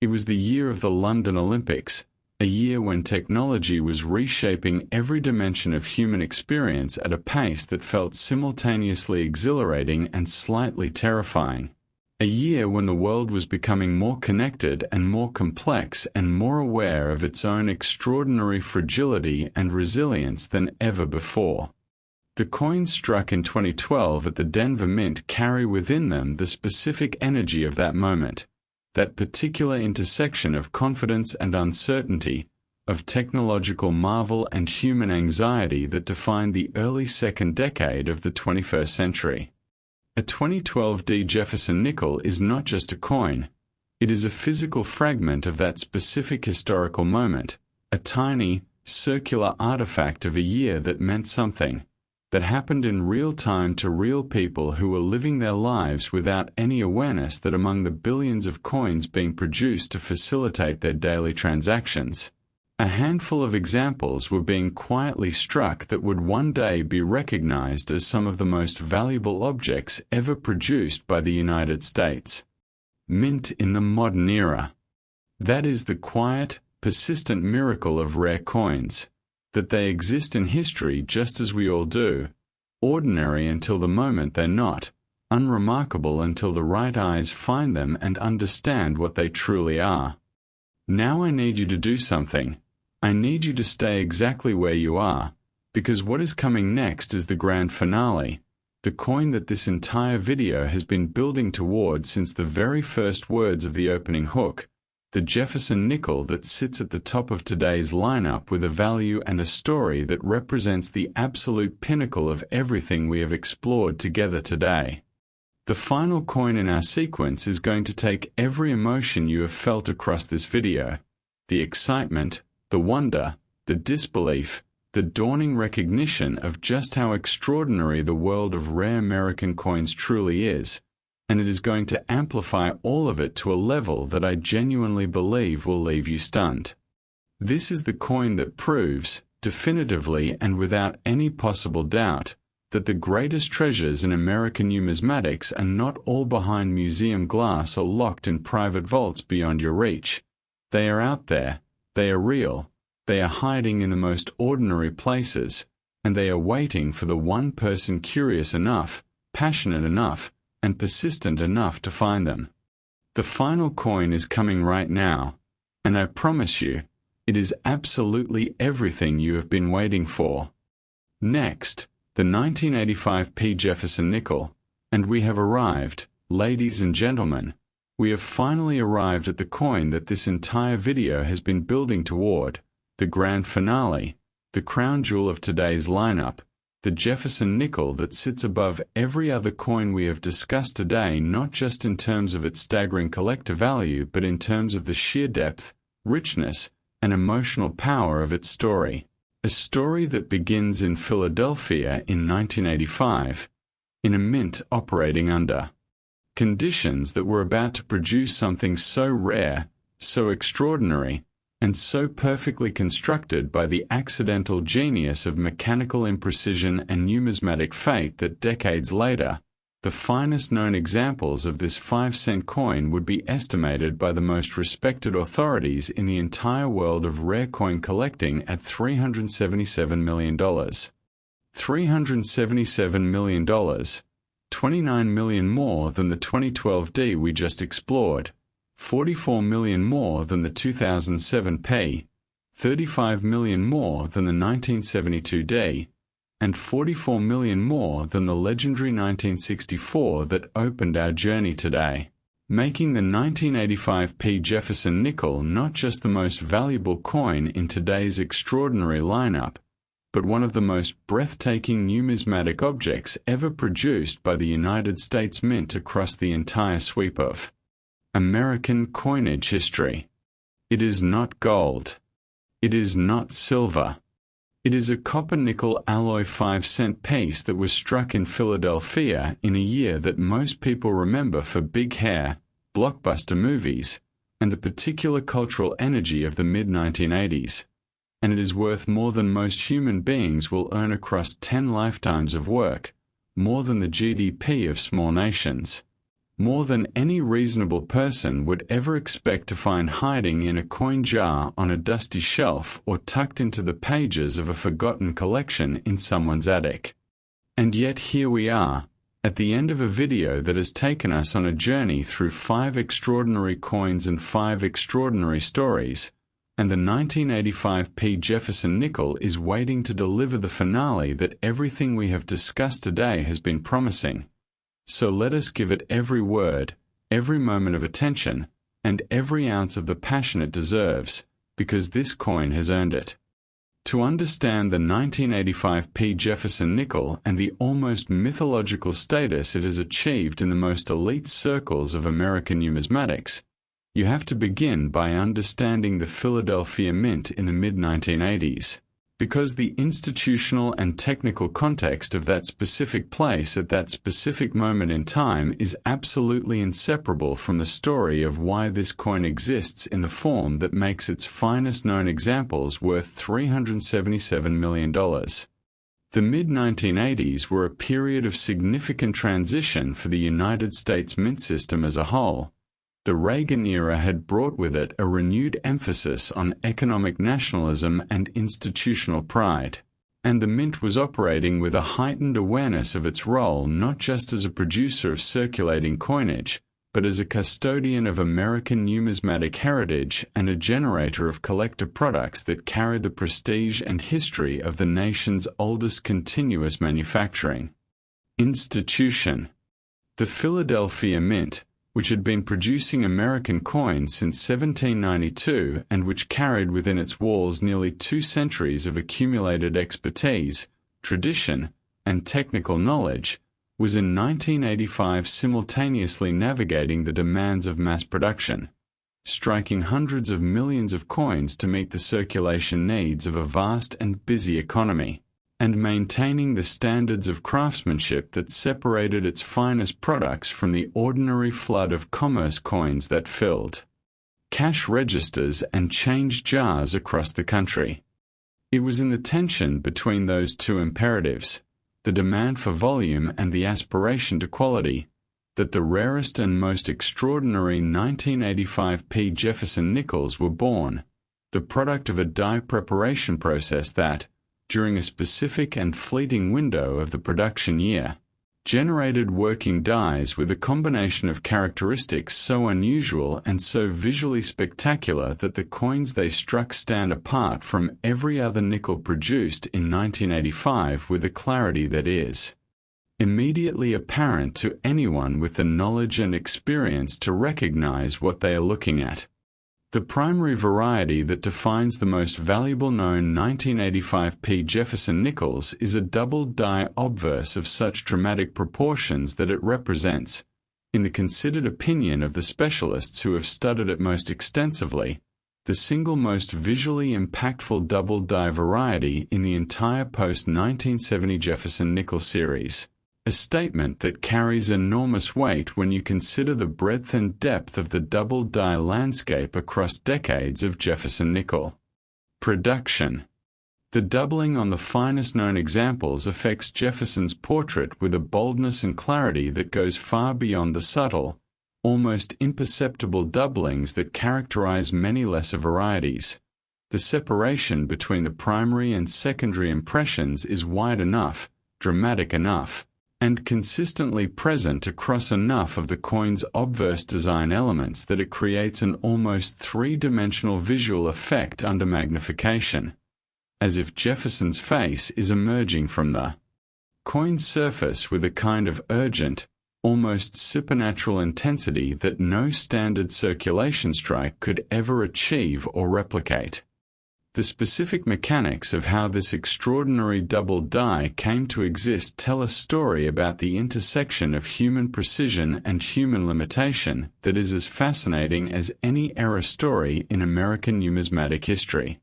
It was the year of the London Olympics, a year when technology was reshaping every dimension of human experience at a pace that felt simultaneously exhilarating and slightly terrifying. A year when the world was becoming more connected and more complex and more aware of its own extraordinary fragility and resilience than ever before. The coins struck in 2012 at the Denver Mint carry within them the specific energy of that moment, that particular intersection of confidence and uncertainty, of technological marvel and human anxiety that defined the early second decade of the 21st century. A 2012D Jefferson nickel is not just a coin, it is a physical fragment of that specific historical moment, a tiny, circular artifact of a year that meant something, that happened in real time to real people who were living their lives without any awareness that among the billions of coins being produced to facilitate their daily transactions, A handful of examples were being quietly struck that would one day be recognized as some of the most valuable objects ever produced by the United States. Mint in the modern era. That is the quiet, persistent miracle of rare coins, that they exist in history just as we all do, ordinary until the moment they're not, unremarkable until the right eyes find them and understand what they truly are. Now I need you to do something. I need you to stay exactly where you are, because what is coming next is the grand finale, the coin that this entire video has been building toward since the very first words of the opening hook, the Jefferson nickel that sits at the top of today's lineup with a value and a story that represents the absolute pinnacle of everything we have explored together today. The final coin in our sequence is going to take every emotion you have felt across this video, the excitement, the wonder, the disbelief, the dawning recognition of just how extraordinary the world of rare American coins truly is, and it is going to amplify all of it to a level that I genuinely believe will leave you stunned. This is the coin that proves, definitively and without any possible doubt, that the greatest treasures in American numismatics are not all behind museum glass or locked in private vaults beyond your reach. They are out there. They are real, they are hiding in the most ordinary places, and they are waiting for the one person curious enough, passionate enough, and persistent enough to find them. The final coin is coming right now, and I promise you, it is absolutely everything you have been waiting for. Next, the 1985p Jefferson nickel, and we have arrived, ladies and gentlemen. We have finally arrived at the coin that this entire video has been building toward, the grand finale, the crown jewel of today's lineup, the Jefferson nickel that sits above every other coin we have discussed today, not just in terms of its staggering collector value but in terms of the sheer depth, richness, and emotional power of its story. A story that begins in Philadelphia in 1985, in a mint operating under conditions that were about to produce something so rare, so extraordinary, and so perfectly constructed by the accidental genius of mechanical imprecision and numismatic fate that decades later, the finest known examples of this 5-cent coin would be estimated by the most respected authorities in the entire world of rare coin collecting at $377 million. $377 million. 29 million more than the 2012D we just explored, 44 million more than the 2007P, 35 million more than the 1972D, and 44 million more than the legendary 1964 that opened our journey today, making the 1985p Jefferson nickel not just the most valuable coin in today's extraordinary lineup, but one of the most breathtaking numismatic objects ever produced by the United States Mint across the entire sweep of American coinage history. It is not gold. It is not silver. It is a copper-nickel alloy 5-cent piece that was struck in Philadelphia in a year that most people remember for big hair, blockbuster movies, and the particular cultural energy of the mid-1980s. And it is worth more than most human beings will earn across 10 lifetimes of work, more than the GDP of small nations, more than any reasonable person would ever expect to find hiding in a coin jar on a dusty shelf or tucked into the pages of a forgotten collection in someone's attic. And yet here we are, at the end of a video that has taken us on a journey through 5 extraordinary coins and 5 extraordinary stories, and the 1985p Jefferson nickel is waiting to deliver the finale that everything we have discussed today has been promising. So let us give it every word, every moment of attention, and every ounce of the passion it deserves, because this coin has earned it. To understand the 1985p Jefferson nickel and the almost mythological status it has achieved in the most elite circles of American numismatics, you have to begin by understanding the Philadelphia Mint in the mid-1980s. because the institutional and technical context of that specific place at that specific moment in time is absolutely inseparable from the story of why this coin exists in the form that makes its finest known examples worth $377 million. The mid-1980s were a period of significant transition for the United States mint system as a whole. The Reagan era had brought with it a renewed emphasis on economic nationalism and institutional pride, and the mint was operating with a heightened awareness of its role not just as a producer of circulating coinage, but as a custodian of American numismatic heritage and a generator of collector products that carried the prestige and history of the nation's oldest continuous manufacturing institution. The Philadelphia Mint, which had been producing American coins since 1792 and which carried within its walls nearly 2 centuries of accumulated expertise, tradition, and technical knowledge, was in 1985 simultaneously navigating the demands of mass production, striking hundreds of millions of coins to meet the circulation needs of a vast and busy economy, and maintaining the standards of craftsmanship that separated its finest products from the ordinary flood of commerce coins that filled cash registers and change jars across the country. It was in the tension between those two imperatives, the demand for volume and the aspiration to quality, that the rarest and most extraordinary 1985 Jefferson Nickels were born, the product of a die preparation process that, during a specific and fleeting window of the production year, generated working dies with a combination of characteristics so unusual and so visually spectacular that the coins they struck stand apart from every other nickel produced in 1985 with a clarity that is immediately apparent to anyone with the knowledge and experience to recognize what they are looking at. The primary variety that defines the most valuable known 1985 Jefferson Nickels is a double-die obverse of such dramatic proportions that it represents, in the considered opinion of the specialists who have studied it most extensively, the single most visually impactful double-die variety in the entire post-1970 Jefferson Nickels series. A statement that carries enormous weight when you consider the breadth and depth of the double-die landscape across decades of Jefferson nickel production. The doubling on the finest known examples affects Jefferson's portrait with a boldness and clarity that goes far beyond the subtle, almost imperceptible doublings that characterize many lesser varieties. The separation between the primary and secondary impressions is wide enough, dramatic enough, and consistently present across enough of the coin's obverse design elements that it creates an almost three-dimensional visual effect under magnification, as if Jefferson's face is emerging from the coin's surface with a kind of urgent, almost supernatural intensity that no standard circulation strike could ever achieve or replicate. The specific mechanics of how this extraordinary double die came to exist tell a story about the intersection of human precision and human limitation that is as fascinating as any era story in American numismatic history.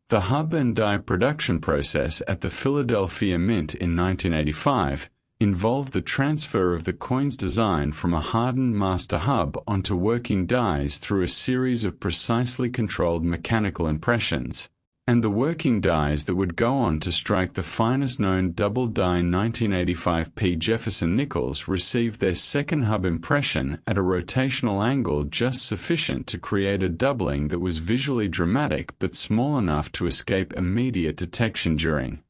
The hub and die production process at the Philadelphia Mint in 1985 involved the transfer of the coin's design from a hardened master hub onto working dies through a series of precisely controlled mechanical impressions, and the working dies that would go on to strike the finest known double-die 1985 Jefferson Nickels received their second hub impression at a rotational angle just sufficient to create a doubling that was visually dramatic but small enough to escape immediate detection during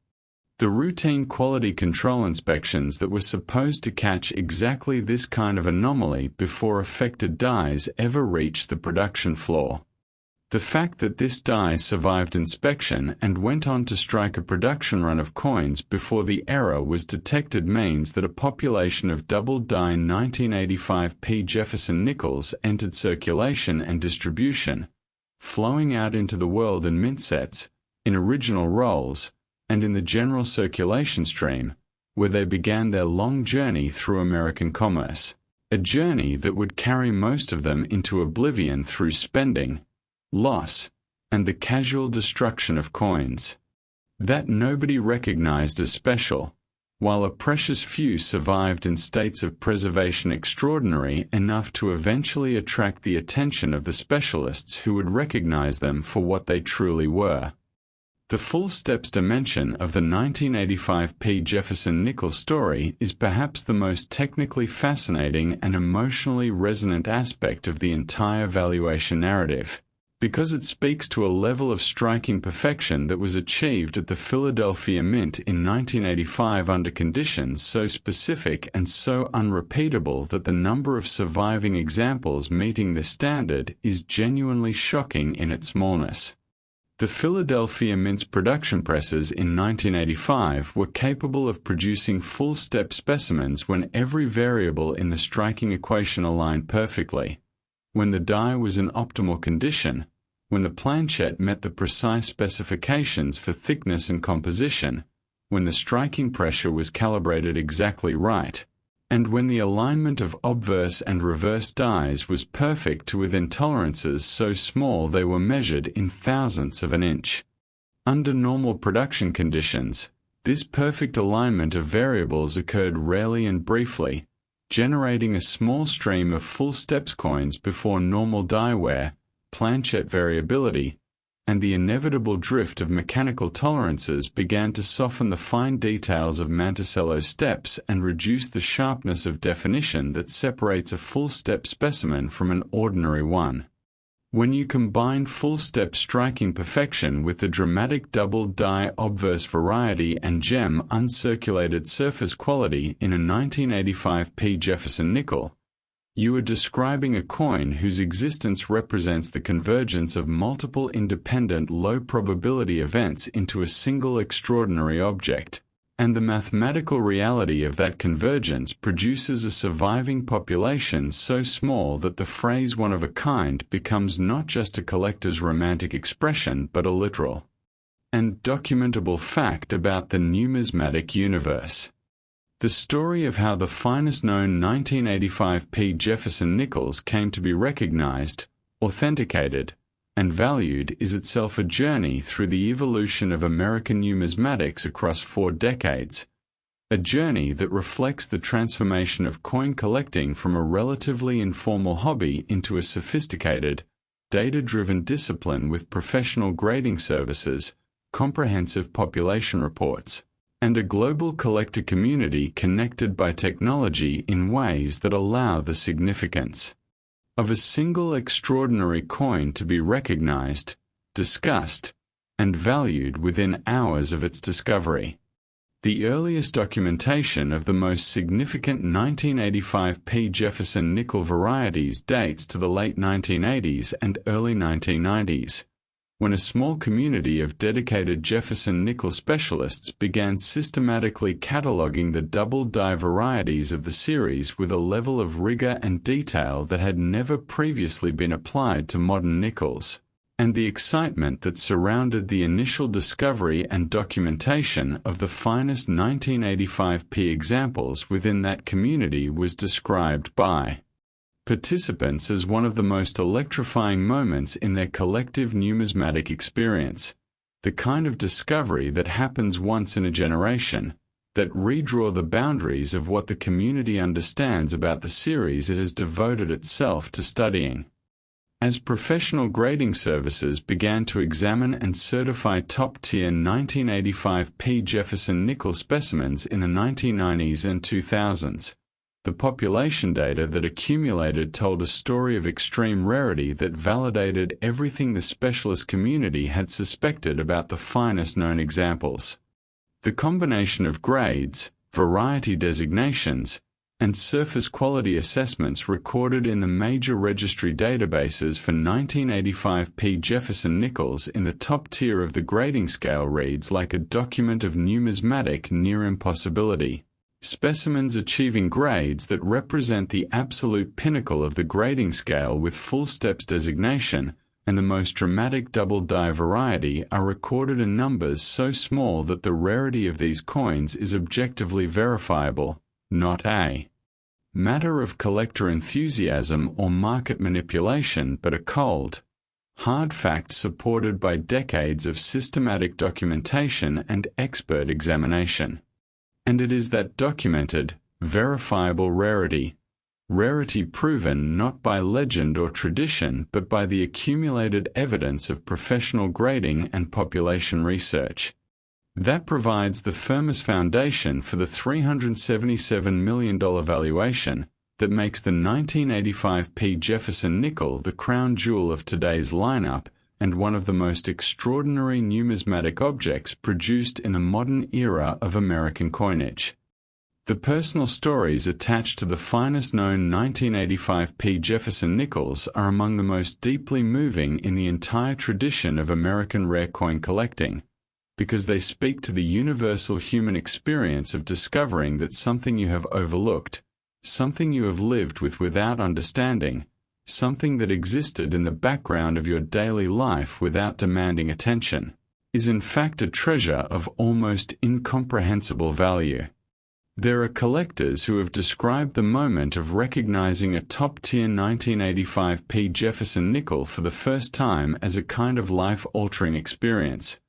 the routine quality control inspections that were supposed to catch exactly this kind of anomaly before affected dies ever reached the production floor. The fact that this die survived inspection and went on to strike a production run of coins before the error was detected means that a population of double-die 1985 Jefferson Nickels entered circulation and distribution, flowing out into the world in mint sets, in original rolls, and in the general circulation stream, where they began their long journey through American commerce, a journey that would carry most of them into oblivion through spending, loss, and the casual destruction of coins. that nobody recognized as special, while a precious few survived in states of preservation extraordinary enough to eventually attract the attention of the specialists who would recognize them for what they truly were. The full steps dimension of the 1985 P. Jefferson Nickels story is perhaps the most technically fascinating and emotionally resonant aspect of the entire valuation narrative, because it speaks to a level of striking perfection that was achieved at the Philadelphia Mint in 1985 under conditions so specific and so unrepeatable that the number of surviving examples meeting this standard is genuinely shocking in its smallness. The Philadelphia Mint's production presses in 1985 were capable of producing full-step specimens when every variable in the striking equation aligned perfectly, when the die was in optimal condition, when the planchette met the precise specifications for thickness and composition, when the striking pressure was calibrated exactly right, and when the alignment of obverse and reverse dies was perfect to within tolerances so small they were measured in thousandths of an inch. Under normal production conditions, this perfect alignment of variables occurred rarely and briefly, generating a small stream of full steps coins before normal die wear, planchette variability, and the inevitable drift of mechanical tolerances began to soften the fine details of Monticello steps and reduce the sharpness of definition that separates a full-step specimen from an ordinary one. When you combine full-step striking perfection with the dramatic double-die obverse variety and gem uncirculated surface quality in a 1985 P. Jefferson nickel, you are describing a coin whose existence represents the convergence of multiple independent low-probability events into a single extraordinary object, and the mathematical reality of that convergence produces a surviving population so small that the phrase one of a kind becomes not just a collector's romantic expression but a literal and documentable fact about the numismatic universe. The story of how the finest known 1985 P. Jefferson Nickels came to be recognized, authenticated, and valued is itself a journey through the evolution of American numismatics across 4 decades, a journey that reflects the transformation of coin collecting from a relatively informal hobby into a sophisticated, data-driven discipline with professional grading services, comprehensive population reports, and a global collector community connected by technology in ways that allow the significance of a single extraordinary coin to be recognized, discussed, and valued within hours of its discovery. The earliest documentation of the most significant 1985 P. Jefferson nickel varieties dates to the late 1980s and early 1990s. When a small community of dedicated Jefferson nickel specialists began systematically cataloging the double-die varieties of the series with a level of rigor and detail that had never previously been applied to modern nickels, and the excitement that surrounded the initial discovery and documentation of the finest 1985 P examples within that community was described by participants as one of the most electrifying moments in their collective numismatic experience, the kind of discovery that happens once in a generation, that redraw the boundaries of what the community understands about the series it has devoted itself to studying. As professional grading services began to examine and certify top-tier 1985 P. Jefferson nickel specimens in the 1990s and 2000s, the population data that accumulated told a story of extreme rarity that validated everything the specialist community had suspected about the finest known examples. The combination of grades, variety designations, and surface quality assessments recorded in the major registry databases for 1985 P. Jefferson Nickels in the top tier of the grading scale reads like a document of numismatic near impossibility. Specimens achieving grades that represent the absolute pinnacle of the grading scale with full steps designation and the most dramatic double-die variety are recorded in numbers so small that the rarity of these coins is objectively verifiable, not a matter of collector enthusiasm or market manipulation but a cold, hard fact supported by decades of systematic documentation and expert examination. And it is that documented, verifiable rarity proven not by legend or tradition but by the accumulated evidence of professional grading and population research. That provides the firmest foundation for the $377 million valuation that makes the 1985 P. Jefferson nickel the crown jewel of today's lineup and one of the most extraordinary numismatic objects produced in the modern era of American coinage. The personal stories attached to the finest known 1985 P. Jefferson Nickels are among the most deeply moving in the entire tradition of American rare coin collecting, because they speak to the universal human experience of discovering that something you have overlooked, something you have lived with without understanding, something that existed in the background of your daily life without demanding attention, is in fact a treasure of almost incomprehensible value. There are collectors who have described the moment of recognizing a top-tier 1985 P. Jefferson nickel for the first time as a kind of life-altering experience,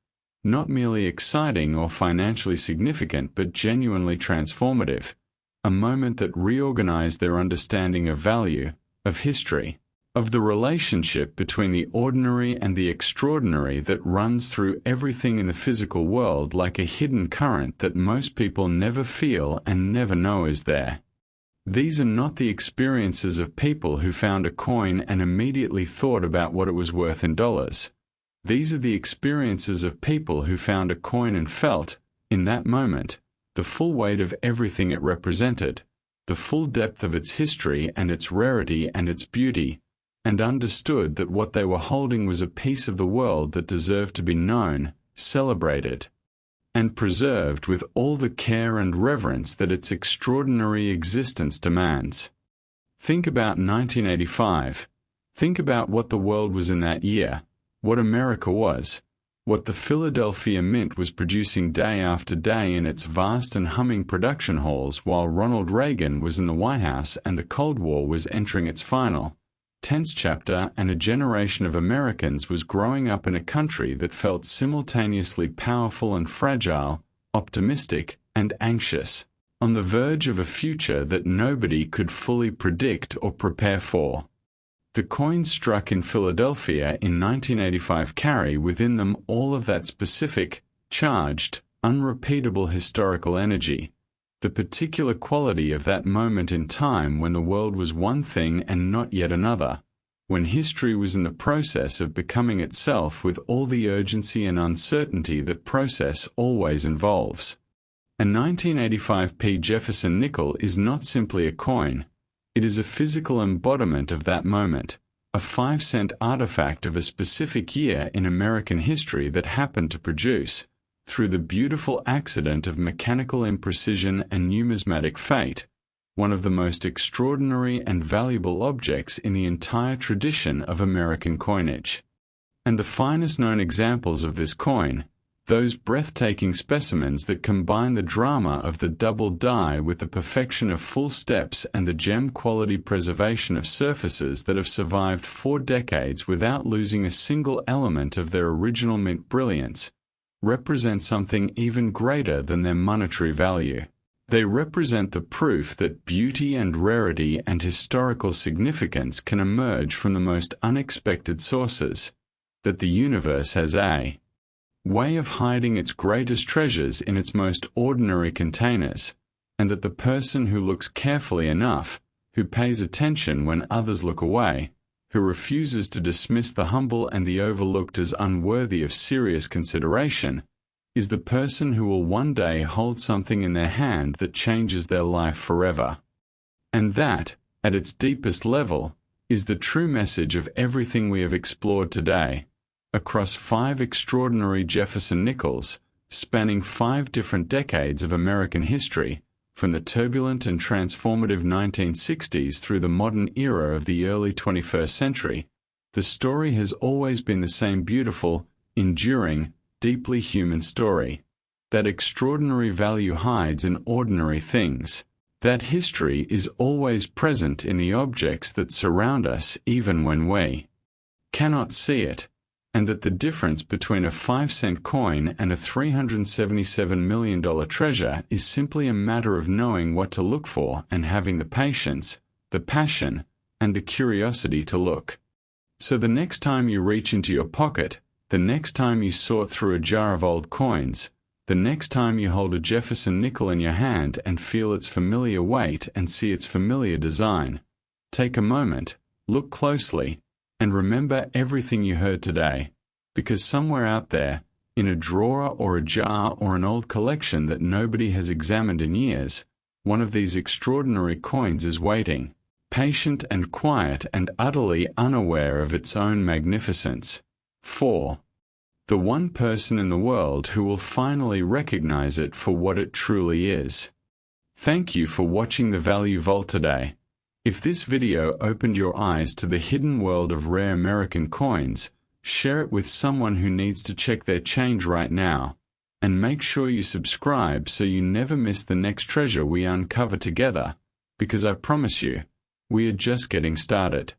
not merely exciting or financially significant but genuinely transformative, a moment that reorganized their understanding of value, of history, of the relationship between the ordinary and the extraordinary that runs through everything in the physical world like a hidden current that most people never feel and never know is there. These are not the experiences of people who found a coin and immediately thought about what it was worth in dollars. These are the experiences of people who found a coin and felt, in that moment, the full weight of everything it represented, the full depth of its history and its rarity and its beauty, and understood that what they were holding was a piece of the world that deserved to be known, celebrated, and preserved with all the care and reverence that its extraordinary existence demands. Think about 1985. Think about what the world was in that year, what America was, what the Philadelphia Mint was producing day after day in its vast and humming production halls while Ronald Reagan was in the White House and the Cold War was entering its final, tense chapter, and a generation of Americans was growing up in a country that felt simultaneously powerful and fragile, optimistic and anxious, on the verge of a future that nobody could fully predict or prepare for. The coins struck in Philadelphia in 1985 carry within them all of that specific, charged, unrepeatable historical energy, the particular quality of that moment in time when the world was one thing and not yet another, when history was in the process of becoming itself with all the urgency and uncertainty that process always involves. A 1985 P. Jefferson nickel is not simply a coin, it is a physical embodiment of that moment, a 5-cent artifact of a specific year in American history that happened to produce, through the beautiful accident of mechanical imprecision and numismatic fate, one of the most extraordinary and valuable objects in the entire tradition of American coinage. And the finest known examples of this coin, those breathtaking specimens that combine the drama of the double die with the perfection of full steps and the gem-quality preservation of surfaces that have survived 4 decades without losing a single element of their original mint brilliance, represent something even greater than their monetary value. They represent the proof that beauty and rarity and historical significance can emerge from the most unexpected sources, that the universe has a way of hiding its greatest treasures in its most ordinary containers, and that the person who looks carefully enough, who pays attention when others look away, who refuses to dismiss the humble and the overlooked as unworthy of serious consideration, is the person who will one day hold something in their hand that changes their life forever. And that, at its deepest level, is the true message of everything we have explored today, across 5 extraordinary Jefferson Nickels, spanning 5 different decades of American history, from the turbulent and transformative 1960s through the modern era of the early 21st century. The story has always been the same beautiful, enduring, deeply human story. That extraordinary value hides in ordinary things. That history is always present in the objects that surround us even when we cannot see it, and that the difference between a 5-cent coin and a $377 million treasure is simply a matter of knowing what to look for and having the patience, the passion, and the curiosity to look. So the next time you reach into your pocket, the next time you sort through a jar of old coins, the next time you hold a Jefferson nickel in your hand and feel its familiar weight and see its familiar design, take a moment, look closely, and remember everything you heard today, because somewhere out there, in a drawer or a jar or an old collection that nobody has examined in years, one of these extraordinary coins is waiting, patient and quiet and utterly unaware of its own magnificence. 4. The one person in the world who will finally recognize it for what it truly is. Thank you for watching the Value Vault today. If this video opened your eyes to the hidden world of rare American coins, share it with someone who needs to check their change right now, and make sure you subscribe so you never miss the next treasure we uncover together, because I promise you, we are just getting started.